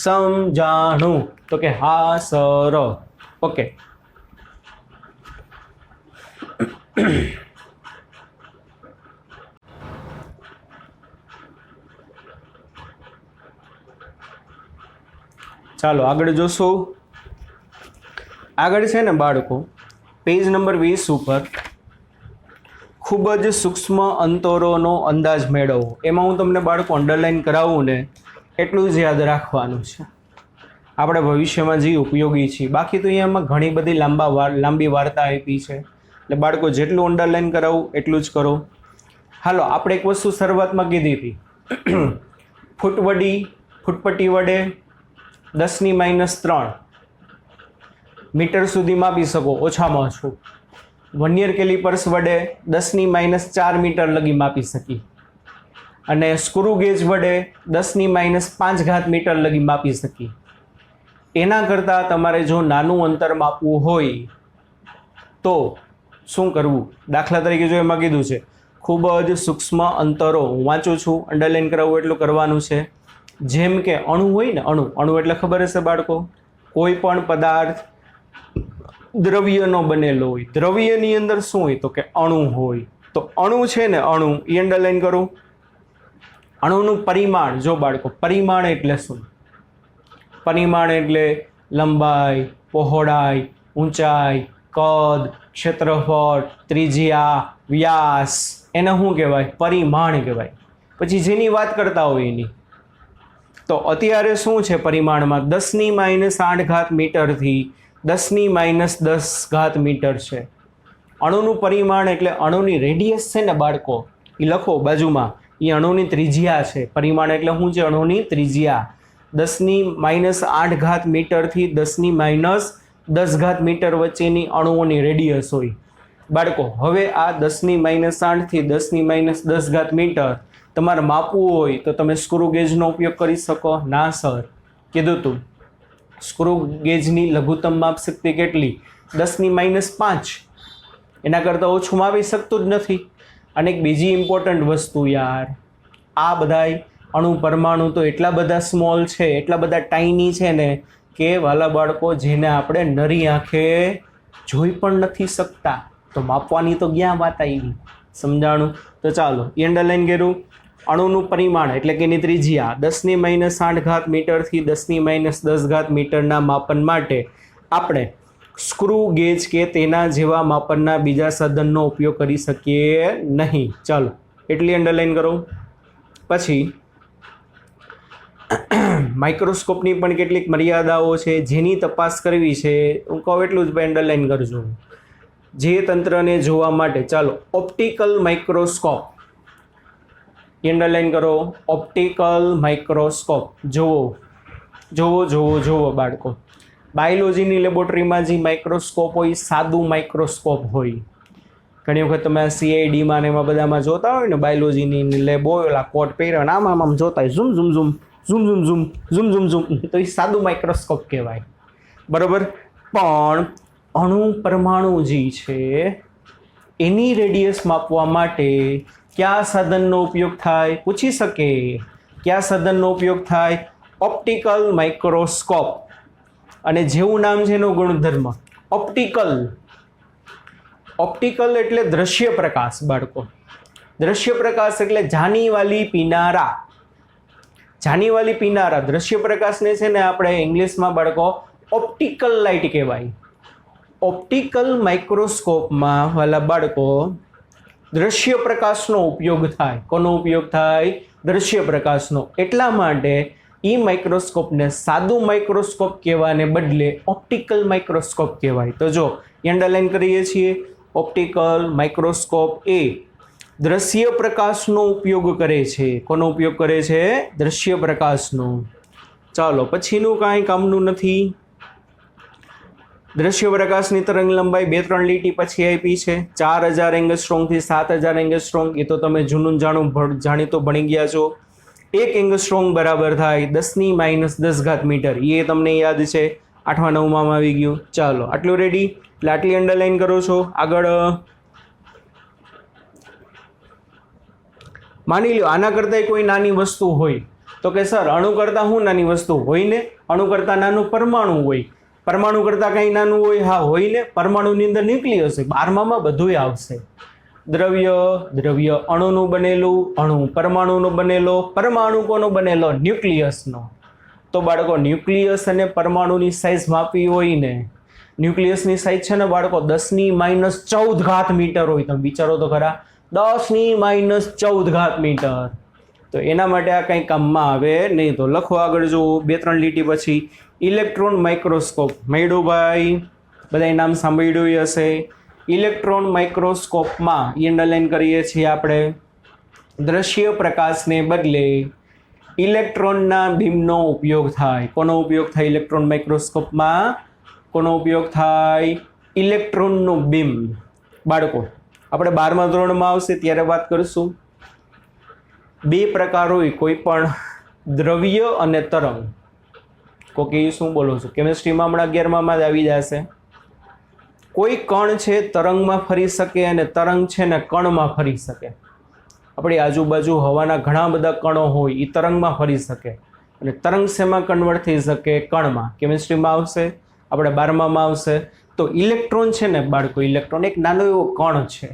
Speaker 1: સમજાણું? તો કે હા સર. ઓકે. ચાલો આગળ જોશો. આગળ છે ને બાળકો પેજ નંબર 20 ઉપર ખૂબ જ સૂક્ષ્મ અંતરોનો અંદાજ મેળવવો. એમાં હું તમને બાળકો અંડરલાઈન કરાવું ને એટલું જ યાદ રાખવાનું છે. આપણે ભવિષ્યમાં જે ઉપયોગી છે. બાકી તો અહીંયામાં ઘણી બધી લાંબી વાર્તા આપી છે એટલે બાળકો જેટલું અંડરલાઈન કરાવું એટલું જ કરો. હાલો આપણે એક વસ્તુ શરૂઆતમાં કીધી હતી. ફૂટપટ્ટી વડે 10⁻3 મીટર સુધી માપી શકો ઓછામાં ઓછું. વર્નિયર કેલિપર્સ વડે 10⁻4 મીટર લગી માપી શકી અને સ્ક્રૂ ગેજ વડે 10⁻5 મીટર લગી માપી શકી. એના કરતાં તમારે જો નાનું અંતર માપવું હોય તો શું કરવું? દાખલા તરીકે જો એમાં કીધું છે ખૂબ જ સૂક્ષ્મ અંતરો. હું વાંચું છું, અંડરલાઈન કરાવવું એટલું કરવાનું છે. જેમ કે અણુ હોય ને, અણુ એટલે ખબર હશે બાળકો, કોઈ પણ પદાર્થ દ્રવ્યનો બનેલો હોય. દ્રવ્યની અંદર શું હોય? તો કે અણુ હોય. તો અણુ છે ને, અણુ એ અંડરલાઈન કરું. અણુનું પરિમાણ જો બાળકો, પરિમાણ એટલે શું? પરિમાણ એટલે લંબાઈ, પહોળાઈ, ઊંચાઈ, કદ, ક્ષેત્રફળ, ત્રિજ્યા, વ્યાસ, એને શું કહેવાય? પરિમાણ કહેવાય. પછી જેની વાત કરતા હોય એની, તો અત્યારે શું છે પરિમાણમાં? 10⁻8 મીટરથી 10⁻10 મીટર છે. અણુનું પરિમાણ એટલે અણુની રેડિયસ છે ને બાળકો, એ લખો બાજુમાં, એ અણુની ત્રિજ્યા છે. પરિમાણ એટલે શું છે? અણુની ત્રિજ્યા. 10⁻8 મીટરથી 10⁻10 મીટર વચ્ચેની અણુઓની રેડિયસ હોય બાળકો. હવે આ 10⁻8 થી 10⁻10 મીટર તમારે માપવું હોય તો તમે સ્ક્રૂ ગેજનો ઉપયોગ કરી શકો? ના સર, કીધું તું સ્ક્રૂ ગેજની લઘુત્તમ માપ શક્તિ કેટલી? 10⁻5. એના કરતાં ઓછું માપી શકતું જ નથી. અને એક બીજી ઇમ્પોર્ટન્ટ વસ્તુ યાર, આ બધાય અણુ પરમાણુ તો એટલા બધા સ્મોલ છે, એટલા બધા ટાઈની છે ને કે વાલા બાળકો જેને આપણે નરી આંખે જોઈ પણ નથી શકતા. તો માપવાની તો ક્યાં વાત આવી? સમજાણું? તો ચાલો અંડરલાઈન કર્યું. અણુનું પરિમાણ એટલે કે એની ત્રિજ્યા 10⁻8 મીટરથી 10⁻10 મીટરના માપન માટે આપણે સ્ક્રૂ ગેજ કે તેના જેવા માપનના બીજા સાધનનો ઉપયોગ કરી શકીએ નહીં. ચાલો એટલી અંડરલાઈન કરો. પછી માઇક્રોસ્કોપની પણ કેટલીક મર્યાદાઓ છે જેની તપાસ કરવી છે. હું કહું એટલું જ અંડરલાઈન કરજો. જે તંત્રને જોવા માટે, ચાલો ઓપ્ટિકલ માઇક્રોસ્કોપ અંડરલાઈન કરો. ઓપ્ટિકલ માઇક્રોસ્કોપ જોવો બાળકો. બાયોલોજીની લેબોરેટરીમાં જે માઇક્રોસ્કોપ હોય સાદું માઇક્રોસ્કોપ હોય. ઘણી વખત તમે CIDમાં ને એમાં બધામાં જોતા હોય ને, બાયોલોજીની લેબ હોય, ઓલા કોટ પહેર્યો આમ જોતા હોય, zoom zoom zoom zoom zoom zoom zoom zoom zoom, તો એ સાદું માઇક્રોસ્કોપ કહેવાય. બરાબર. પણ અણુ પરમાણુ જે છે એની રેડિયસ માપવા માટે કયા સાધનનો ઉપયોગ થાય? પૂછી શકે. કયા સાધનનો ઉપયોગ થાય? Optical microscope. અને જેવું નામ છે એનો ગુણધર્મ ઓપ્ટિકલ. ઓપ્ટિકલ એટલે દ્રશ્ય પ્રકાશ બાળકો. દ્રશ્ય પ્રકાશ એટલે જાનીવાલી પીનારા. જાનીવાલી પીનારા દ્રશ્ય પ્રકાશને છે ને આપણે ઇંગ્લિશમાં બાળકો ઓપ્ટિકલ લાઇટ કહેવાય. ઓપ્ટિકલ માઇક્રોસ્કોપમાં વાલા બાળકો દ્રશ્ય પ્રકાશનો ઉપયોગ થાય. કોનો ઉપયોગ થાય? દ્રશ્ય પ્રકાશનો. એટલા માટે એ માઇક્રોસ્કોપને સાદું માઇક્રોસ્કોપ કહેવાને બદલે ઓપ્ટિકલ માઇક્રોસ્કોપ કહેવાય. તો જો અંડરલાઈન કરીએ છીએ. ઓપ્ટિકલ માઇક્રોસ્કોપ એ દ્રશ્ય પ્રકાશનો ઉપયોગ કરે છે. કોનો ઉપયોગ કરે છે? દ્રશ્ય પ્રકાશનો. ચાલો પછીનું કાંઈ કામનું નથી. દ્રશ્ય પ્રકાશની તરંગ લંબાઈ 2-3 લીટી પછી આપી છે. 4000 એંગસ્ટ્રોમથી 7000 એંગસ્ટ્રોમ. એ તો તમે જૂનું જાણીતો ભણી ગયા છો. 1 એંગસ્ટ્રોમ બરાબર થાય 10⁻10 મીટર. એ તમને યાદ છે, 8મા 9માં આવી ગયું. ચાલો આટલું રેડી. એટલે આટલી અંડરલાઈન કરો છો. આગળ માની લો આના કરતાં કોઈ નાની વસ્તુ હોય તો કે સર અણુ કરતાં શું નાની વસ્તુ હોય ને? અણુ કરતાં નાનું પરમાણુ હોય. પરમાણુ કરતાં કંઈ નાનું હોય? હા હોય ને. પરમાણુની અંદર ન્યુક્લિયસ હોય. 12માં બધુંય આવશે. દ્રવ્ય અણુનું બનેલું, અણુ પરમાણુનો બનેલો, પરમાણુ કોનો બનેલો? ન્યુક્લિયસનો. તો બાળકો ન્યુક્લિયસ અને પરમાણુની સાઇઝ માપી હોય ને, ન્યુક્લિયસની સાઇઝ છે ને બાળકો 10⁻14 મીટર હોય. તમે વિચારો તો ખરા, 10⁻14 મીટર. તો એના માટે આ કંઈ કામમાં આવે નહીં. તો લખો આગળ જો 2-3 લીટી પછી. ઇલેક્ટ્રોન માઇક્રોસ્કોપ મળ્યું ભાઈ? બધાય નામ સાંભળ્યું હશે. ઇલેક્ટ્રોન માઇક્રોસ્કોપમાં અંડરલાઈન કરીએ છીએ આપણે. દ્રશ્ય પ્રકાશને બદલે ઇલેક્ટ્રોનના બીમનો ઉપયોગ થાય. કોનો ઉપયોગ થાય ઇલેક્ટ્રોન માઇક્રોસ્કોપમાં? કોનો ઉપયોગ થાય? ઇલેક્ટ્રોનનું બીમ. બાળકો આપણે 12મા ધોરણમાં આવશે ત્યારે વાત કરીશું. 2 પ્રકાર હોય, કોઈ પણ દ્રવ્ય અને તરંગ. કોકે શું બોલો છો? કેમિસ્ટ્રીમાં હમણાં 11માં જ આવી જશે. કોઈ કણ છે તરંગમાં ફરી શકે અને તરંગ છે ને કણમાં ફરી શકે. આપણી આજુબાજુ હવાના ઘણા બધા કણો હોય, એ તરંગમાં ફરી શકે. અને તરંગ શેમાં કન્વર્ટ થઈ શકે? કણમાં. કેમિસ્ટ્રીમાં આવશે, આપણે 12માં આવશે. તો ઇલેક્ટ્રોન છે ને બાળકો, ઇલેક્ટ્રોન એક નાનો એવો કણ છે,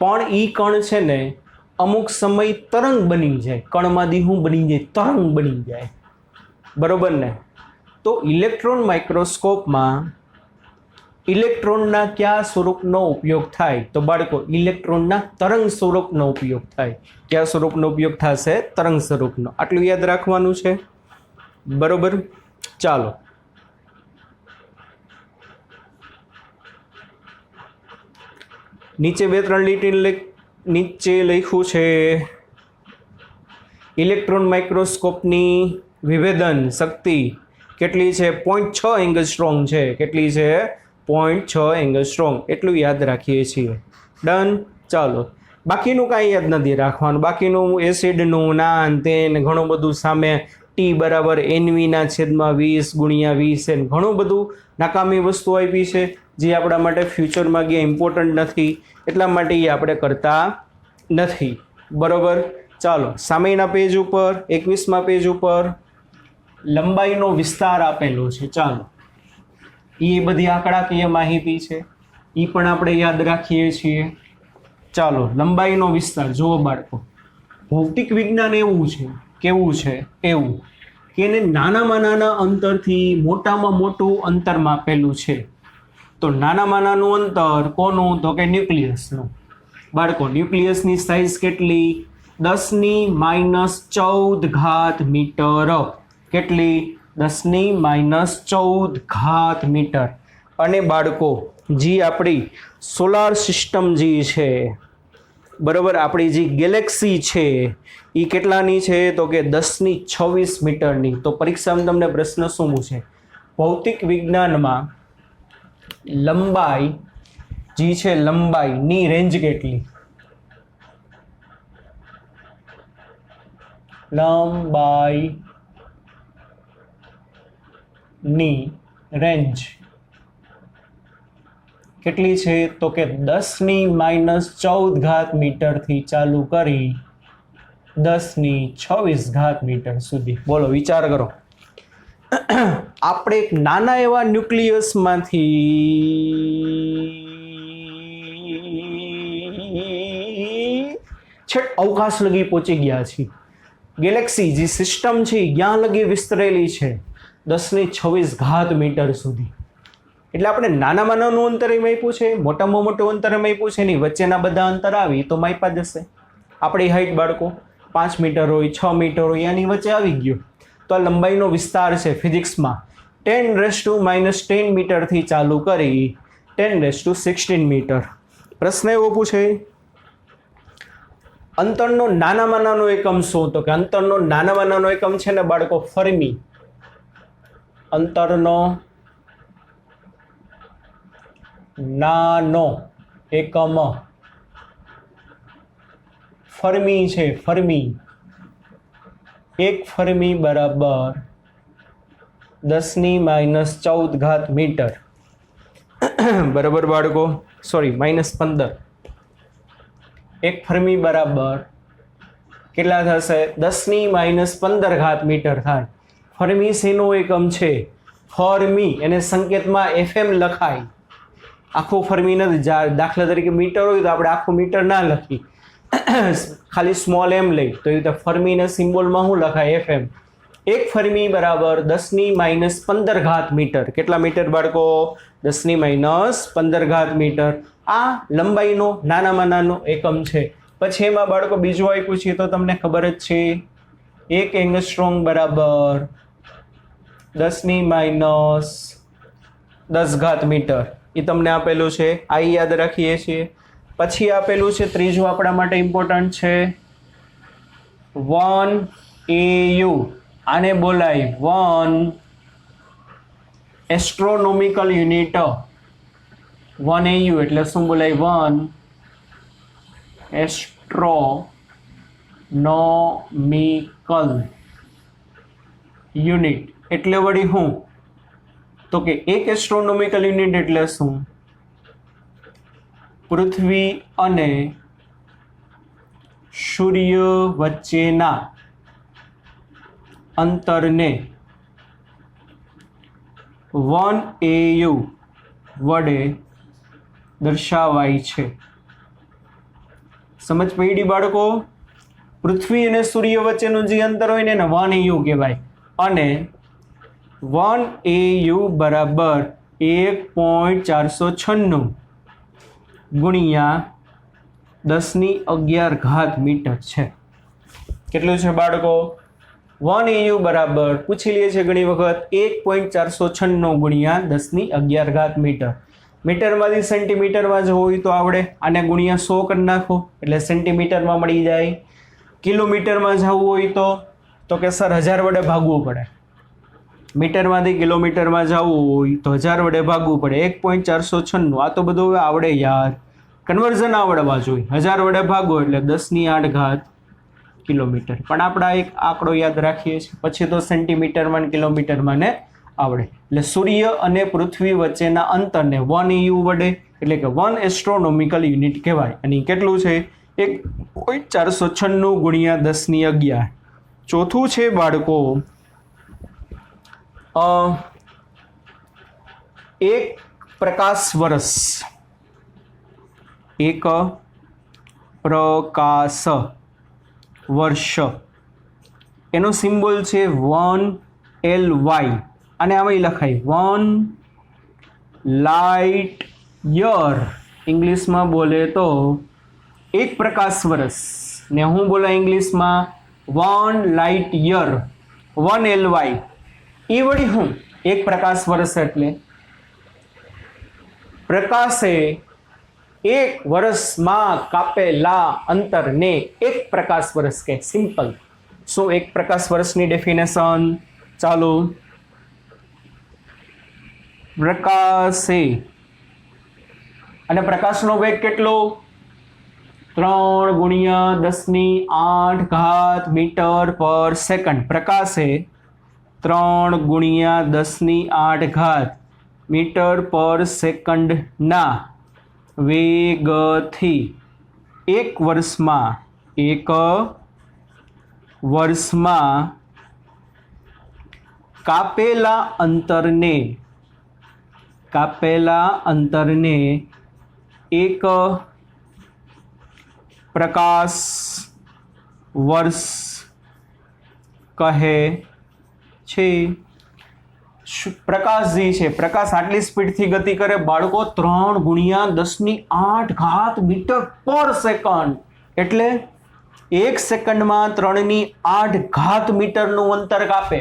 Speaker 1: પણ એ કણ છે ને અમુક સમય તરંગ બની જાય. કણમાંથી શું બની જાય? તરંગ બની જાય. બરોબર ને? તો ઇલેક્ટ્રોન માઇક્રોસ્કોપમાં ઇલેક્ટ્રોનના કયા સ્વરૂપનો ઉપયોગ થાય? તો બાળકો ઇલેક્ટ્રોનના તરંગ સ્વરૂપનો ઉપયોગ થાય. કયા સ્વરૂપનો ઉપયોગ થશે? તરંગ સ્વરૂપનો. આટલું યાદ રાખવાનું છે. બરોબર, ચાલો. નીચે 2-3 લીટી નીચે લખ્યું છે ઇલેક્ટ્રોન માઇક્રોસ્કોપની વિભેદન શક્તિ કેટલી છે? 0.6 એંગસ્ટ્રોમ છે. કેટલી છે? 0.6 એંગસ્ટ્રોમ. એટલું યાદ રાખીએ છીએ. ડન. ચાલો, બાકીનું કાંઈ યાદ નથી રાખવાનું. બાકીનું એસિડનું ના તે ઘણું બધું સામે ટી બરાબર NV/20 × 20 ઘણું બધું નાકામી વસ્તુ આપી છે જે આપણા માટે ફ્યુચરમાં ગયા ઇમ્પોર્ટન્ટ નથી, એટલા માટે એ આપણે કરતા નથી. બરોબર, ચાલો. સામેના પેજ ઉપર 21મા પેજ ઉપર લંબાઈનો વિસ્તાર આપેલો છે. ચાલો, એ બધી આંકડાકીય માહિતી છે, એ પણ આપણે યાદ રાખીએ છીએ. ચાલો, લંબાઈનો વિસ્તાર જુઓ બાળકો. ભૌતિક વિજ્ઞાન એવું છે, કેવું છે? એવું કે એને નાનામાં નાના અંતરથી મોટામાં મોટું અંતર માપેલું છે. તો નાનામાં નાનું અંતર કોનું? તો કે ન્યુક્લિયસનું. બાળકો, ન્યુક્લિયસની સાઇઝ કેટલી? 10⁻14 મીટર. કેટલી? 10⁻14 મીટર. અને બાળકો, જે આપણી સોલાર સિસ્ટમ જે છે, બરોબર, આપણી જે ગેલેક્સી છે એ કેટલાની છે? તો કે 10⁻26 મીટરની. તો પરીક્ષામાં તમને પ્રશ્ન શું પૂછે? ભૌતિક વિજ્ઞાનમાં લંબાઈ જે છે, લંબાઈની રેન્જ કેટલી? લંબાઈની રેન્જ કેટલી છે? તો કે 10⁻14 મીટરથી ચાલુ કરી 10⁻26 મીટર સુધી. બોલો, વિચાર કરો. આપણે એક નાના એવા ન્યુક્લિયસમાંથી છેક અવકાશ લગી પહોંચી ગયા છીએ. ગેલેક્સી જે સિસ્ટમ છે ત્યાં લગી વિસ્તરેલી છે 10⁻26 મીટર સુધી. એટલે આપણે નાનામાં નાનું અંતર માપ્યું છે, મોટામાં મોટું અંતર માપ્યું છે, એની વચ્ચેના બધા અંતર આવી તો માપા જશે. આપણી હાઈટ બાળકો 5 મીટર હોય, 6 મીટર હોય, એની વચ્ચે આવી ગયું. તો આ લંબાઈનો વિસ્તાર છે ફિઝિક્સમાં 10⁻−10 મીટરથી ચાલુ કરી 10⁻16 મીટર. પ્રશ્ન એવો પૂછે, અંતરનો નાનામાં નાનો એકમ શું? તો કે અંતરનો નાનામાં નાનો એકમ છે ને બાળકો ફર્મી. અંતરનો નાનો એકમ ફર્મી છે. ફર્મી, એક ફર્મી બરાબર 10⁻14 મીટર. બરાબર બાળકો, સોરી -15. એક ફર્મી બરાબર કેટલા થશે? 10⁻15 મીટર થાય. ફર્મી શેનો એકમ છે? ફર્મી, એને સંકેતમાં FM લખાય. આખું ફર્મી નથી. દાખલા તરીકે મીટર હોય તો આપણે આખું મીટર ના લખી, ખાલી સ્મોલ m લઈ. તો એ રીતે ફર્મીના સિમ્બોલમાં શું લખાય? FM. એક ફર્મી બરાબર 10⁻15 મીટર. કેટલા મીટર બાળકો? 10⁻15 મીટર. આ લંબાઈનો નાનામાં નાનો એકમ છે. પછી એમાં બાળકો બીજું આપ્યું છે તો તમને ખબર જ છે, 1 એંગસ્ટ્રોમ બરાબર 10⁻10 મીટર. એ તમને આપેલું છે, આ યાદ રાખીએ છીએ. પછી આપેલું છે ત્રીજું આપણા માટે ઇમ્પોર્ટન્ટ છે 1 AU. આને બોલાય 1 એસ્ટ્રોનોમિકલ યુનિટ. 1 AU એટલે શું બોલાય? 1 એસ્ટ્રોનોમિકલ યુનિટ. એટલે વળી હું? તો કે એક એસ્ટ્રોનોમિકલ યુનિટ એટલે શું? પૃથ્વી અને સૂર્ય વચ્ચેના અંતરને 1 AU વડે દર્શાવાય છે. સમજ પડી બાળકો? પૃથ્વી અને સૂર્ય વચ્ચેનું જે અંતર હોય ને એને 1 AU કહેવાય. અને 1 AU બરાબર 1.496 ગુણ્યા 10⁻11 મીટર છે. કેટલું છે બાળકો? 1 EU બરાબર પૂછી લઈએ છીએ ઘણી વખત 1.496 ગુણ્યા 10⁻11 મીટર. મીટરમાંથી સેન્ટીમીટરમાં જવું હોય તો આવડે, આને ગુણ્યા 100 કરી નાખો એટલે સેન્ટીમીટરમાં મળી જાય. કિલોમીટરમાં જવું હોય તો કે સર 1000 વડે ભાગવું પડે. મીટરમાંથી કિલોમીટરમાં જવું હોય તો 1000 વડે ભાગવું પડે. 1.496 આ તો બધું આવડે યાર, કન્વર્ઝન આવડવા જોઈએ. 1000 વડે ભાગો એટલે 10⁸ કિલોમીટર. પણ આપણે એક આંકડો યાદ રાખીએ છીએ, પછી તો સેન્ટીમીટરમાં કિલોમીટરમાં ને આવડે. એટલે સૂર્ય અને પૃથ્વી વચ્ચેના અંતરને 1 EU વડે એટલે કે 1 એસ્ટ્રોનોમિકલ યુનિટ કહેવાય. અને કેટલું છે? 1.496 ગુણ્યા 10⁻11. ચોથું છે બાળકો એક પ્રકાશ વર્ષ. એક પ્રકાશ વર્ષ એનો સિમ્બોલ છે 1 LY અને આમાં લખાય 1 લાઇટ યર. ઇંગ્લિશમાં બોલે તો એક પ્રકાશ વર્ષ ને હું બોલા ઇંગ્લિશમાં 1 લાઇટ યર, 1 LY. એ વળી હું એક પ્રકાશ વર્ષ એટલે પ્રકાશે એક વર્ષમાં કાપેલા અંતરને એક પ્રકાશ વર્ષ કહે. સિમ્પલ. શું એક પ્રકાશ વર્ષની ડેફિનેશન? ચાલો. પ્રકાશે અને પ્રકાશનો વેગ કેટલો? 3 ગુણ્યા 10⁸ મીટર પર સેકન્ડ. પ્રકાશે 3 ગુણ્યા 10⁸ મીટર પર સેકન્ડના વેગથી એક વર્ષમાં કાપેલા અંતરને એક પ્રકાશ વર્ષ કહે છે. પ્રકાશ જે છે, પ્રકાશ આટલી સ્પીડથી ગતિ કરે બાળકો, 3 ગુણ્યા 10⁸ મીટર પર સેકન્ડ. એટલે એક સેકન્ડમાં 3⁸ મીટરનું અંતર કાપે.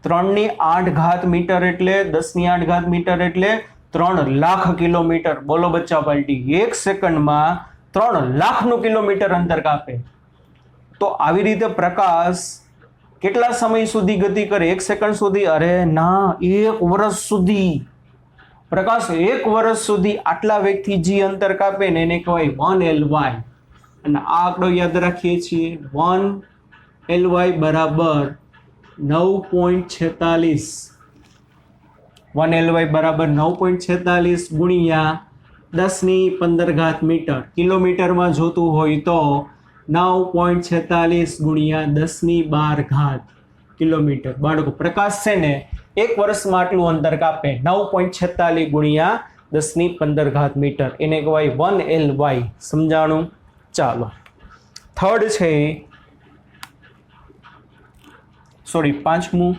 Speaker 1: 3⁸ મીટર એટલે 10⁸ મીટર એટલે 3 લાખ કિલોમીટર. બોલો બચ્ચા પાર્ટી, એક સેકન્ડમાં 3 લાખનું કિલોમીટર અંતર કાપે. તો આવી રીતે પ્રકાશ કેટલા સમય સુધી ગતિ કરે? 1 સેકન્ડ સુધી? અરે ના, 1 વર્ષ સુધી. પ્રકાશ 1 વર્ષ સુધી આટલા વેગથી જે અંતર કાપે ને એને કહેવાય 1 LY. અને આ આંકડો યાદ રાખીએ છીએ. 1 LY બરાબર 9.46. 1 LY બરાબર 9.46 ગુણ્યા 10⁻15 મીટર. કિલોમીટરમાં જોતું હોય તો 9.46 ગુણ્યા 10⁻12 કિલોમીટર. બાળકો પ્રકાશ છે ને એક વર્ષમાં આટલું અંતર કાપે. 9.46 ગુણ્યા 10⁻15 મીટર, એને કહેવાય 1 LY. સમજાણું? ચાલો. થર્ડ છે, પાંચમું,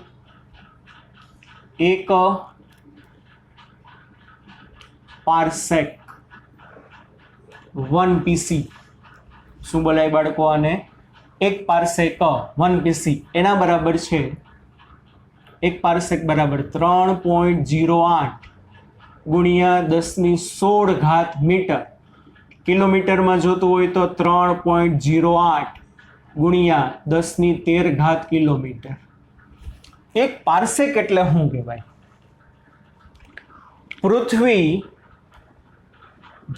Speaker 1: એક પાર્સેક 1 PC. શું બોલાય બાળકો આને? એક પાર્સેક 1 PC એના બરાબર છે, એક પાર્સેક બરાબર 3.08 ગુણ્યા 10⁻16 મીટર. કિલોમીટરમાં જોતું હોય તો 3.08 ગુણ્યા 10⁻13 કિલોમીટર. એક પાર્સેક એટલે શું કહેવાય? પૃથ્વી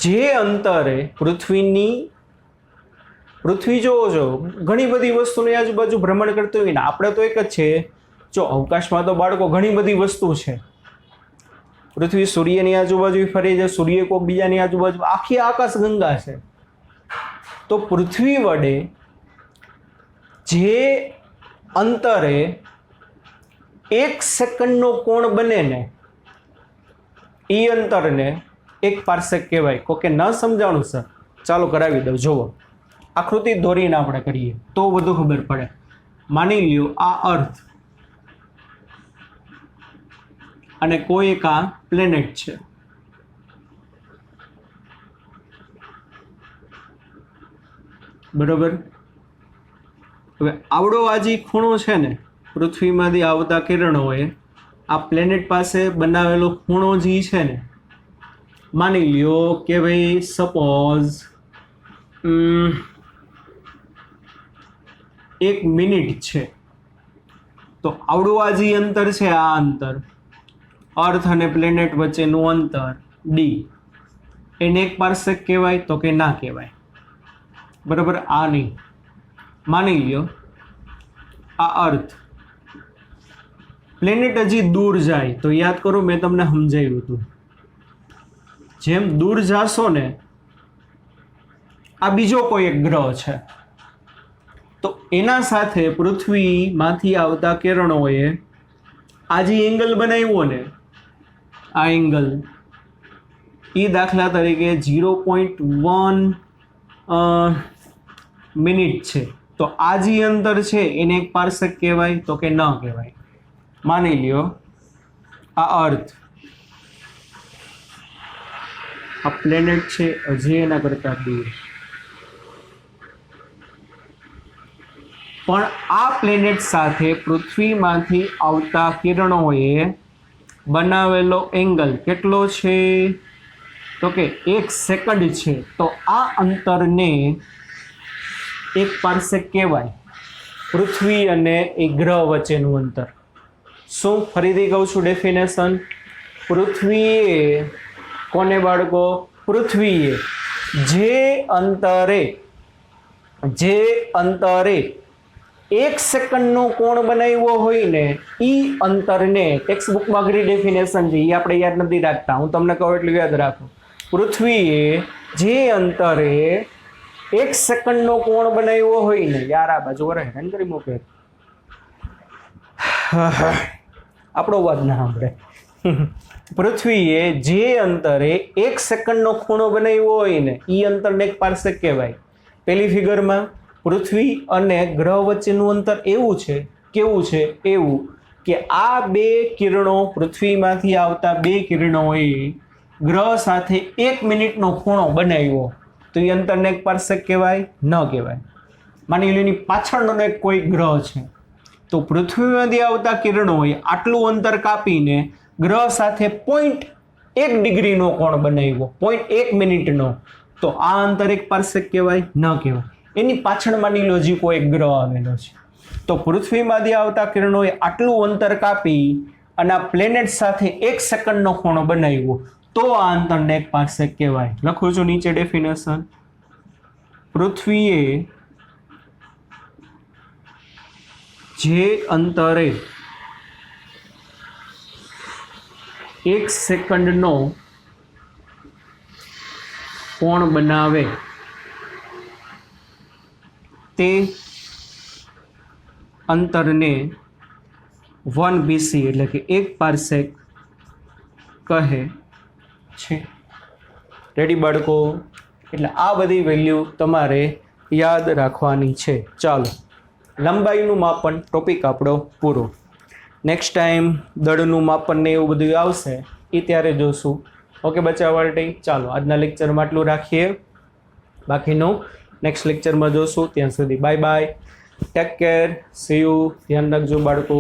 Speaker 1: જે અંતરે પૃથ્વી જોવો છો ઘણી બધી વસ્તુની આજુબાજુ ભ્રમણ કરતી હોય ને, આપણે તો એક જ છે. જો અવકાશમાં તો બાળકો ઘણી બધી વસ્તુ છે. પૃથ્વી સૂર્યની આજુબાજુ ફરે છે, સૂર્ય કોક બીજાની આજુબાજુ, આખી આકાશ ગંગા છે. તો પૃથ્વી વડે જે અંતરે 1 સેકન્ડનો કોણ બને ને એ અંતરને એક પાર્સેક કહેવાય. કોકે ન સમજાણું સર? ચાલો કરાવી દઉં. જુઓ, આકૃતિ દોરીને આપણે કરીએ તો બધું ખબર પડે. માની લ્યો આ અર્થ, અને કોઈ એક આ પ્લેનેટ છે. બરોબર. હવે આવડો આ જે ખૂણો છે ને પૃથ્વીમાંથી આવતા કિરણોએ આ પ્લેનેટ પાસે બનાવેલો ખૂણો જે છે ને, માની લ્યો કે ભાઈ સપોઝ 1 મિનિટ છે, તો આવડું આ જે અંતર છે, આ અંતર અર્થ અને પ્લેનેટ વચ્ચેનું અંતર ડી, એને 1 પાર્સેક કહેવાય તો કે ના કહેવાય? બરાબર. આ નહીં, માની લ્યો આ અર્થ, પ્લેનેટ હજી દૂર જાય તો યાદ કરો મેં તમને સમજાવ્યું હતું, જેમ દૂર જાશો ને, આ બીજો કોઈ એક ગ્રહ છે, તો એના સાથે પૃથ્વીમાંથી આવતા કિરણોએ આ જે એંગલ બનાવ્યો ને, આ એંગલ એ દાખલા તરીકે 0.1 મિનિટ છે, તો આ જે અંતર છે એને 1 પાર્સેક કહેવાય તો કે ન કહેવાય? માની લ્યો આ અર્થ, આ પ્લેનેટ છે હજી એના કરતા દૂર, પણ આ પ્લેનેટ સાથે પૃથ્વીમાંથી આવતા કિરણોએ બનાવેલો એંગલ કેટલો છે તો કે 1 સેકન્ડ છે, તો આ અંતરને 1 પાર્સેક કહેવાય, પૃથ્વી અને એ ગ્રહ વચ્ચેનું અંતર. શું? ફરીથી કહું છું ડેફિનેશન. પૃથ્વીએ કોને બાળકો? પૃથ્વીએ જે અંતરે 1 સેકન્ડનો કોણ બનાવ્યો હોય ને, એ અંતરને ટેક્સ્ટ બુકમાં ઘણી ડેફિનેશન છે, એ આપણે યાદ નથી રાખતા, હું તમને કહું એટલું યાદ રાખો. પૃથ્વીએ જે અંતરે 1 સેકન્ડનો કોણ બનાવ્યો હોય ને, યાર આ બાજુ વરે હેરાન કરી મૂકે, આપણો વાત ના સાંભળે. પૃથ્વીએ જે અંતરે 1 સેકન્ડનો ખૂણો બનાવ્યો હોય ને, એ અંતરને 1 પાર્સેક કહેવાય. પેલી ફિગરમાં પૃથ્વી અને ગ્રહ વચ્ચેનું અંતર એવું છે, કેવું છે? એવું કે આ 2 કિરણો, પૃથ્વીમાંથી આવતા 2 કિરણોએ ગ્રહ સાથે 1 મિનિટનો ખૂણો બનાવ્યો, તો એ અંતરને 1 પાર્સેક કહેવાય? ન કહેવાય. માની લો એની પાછળનો એક કોઈ ગ્રહ છે, તો પૃથ્વીમાંથી આવતા કિરણોએ આટલું અંતર કાપીને ગ્રહ સાથે 0.1 ડિગ્રીનો કોણ બનાવ્યો, 0.1 મિનિટનો, તો આ અંતર 1 પાર્સેક કહેવાય? ન કહેવાય. એની પાછળ માની લો હજી કોઈ ગ્રહ આવેલો છે, તો પૃથ્વીમાંથી આવતા કિરણોએ આટલું અંતર કાપી અને આ પ્લેનેટ સાથે 1 સેકન્ડનો ખૂણો બનાવ્યો, તો આ અંતરને 1 પાર્સેક કહેવાય. લખું છું નીચે ડેફિનેશન. પૃથ્વીએ જે અંતરે 1 સેકન્ડનો કોણ બનાવે તે અંતરને 1 BC એટલે કે 1 પાર્સેક કહે છે. રેડી બાળકો? એટલે આ બધી વેલ્યુ તમારે યાદ રાખવાની છે. ચાલો, લંબાઈનું માપન ટોપિક આપણો પૂરો. નેક્સ્ટ ટાઈમ દળનું માપન ને એવું બધું આવશે, એ ત્યારે જોશું. ઓકે બચ્ચા વાલટી, ચાલો આજના લેક્ચરમાં આટલું રાખીએ, બાકીનું નેક્સ્ટ લેક્ચરમાં જોશું. ત્યાં સુધી bye bye, take care, C you, ધ્યાન રાખજો બાળકો.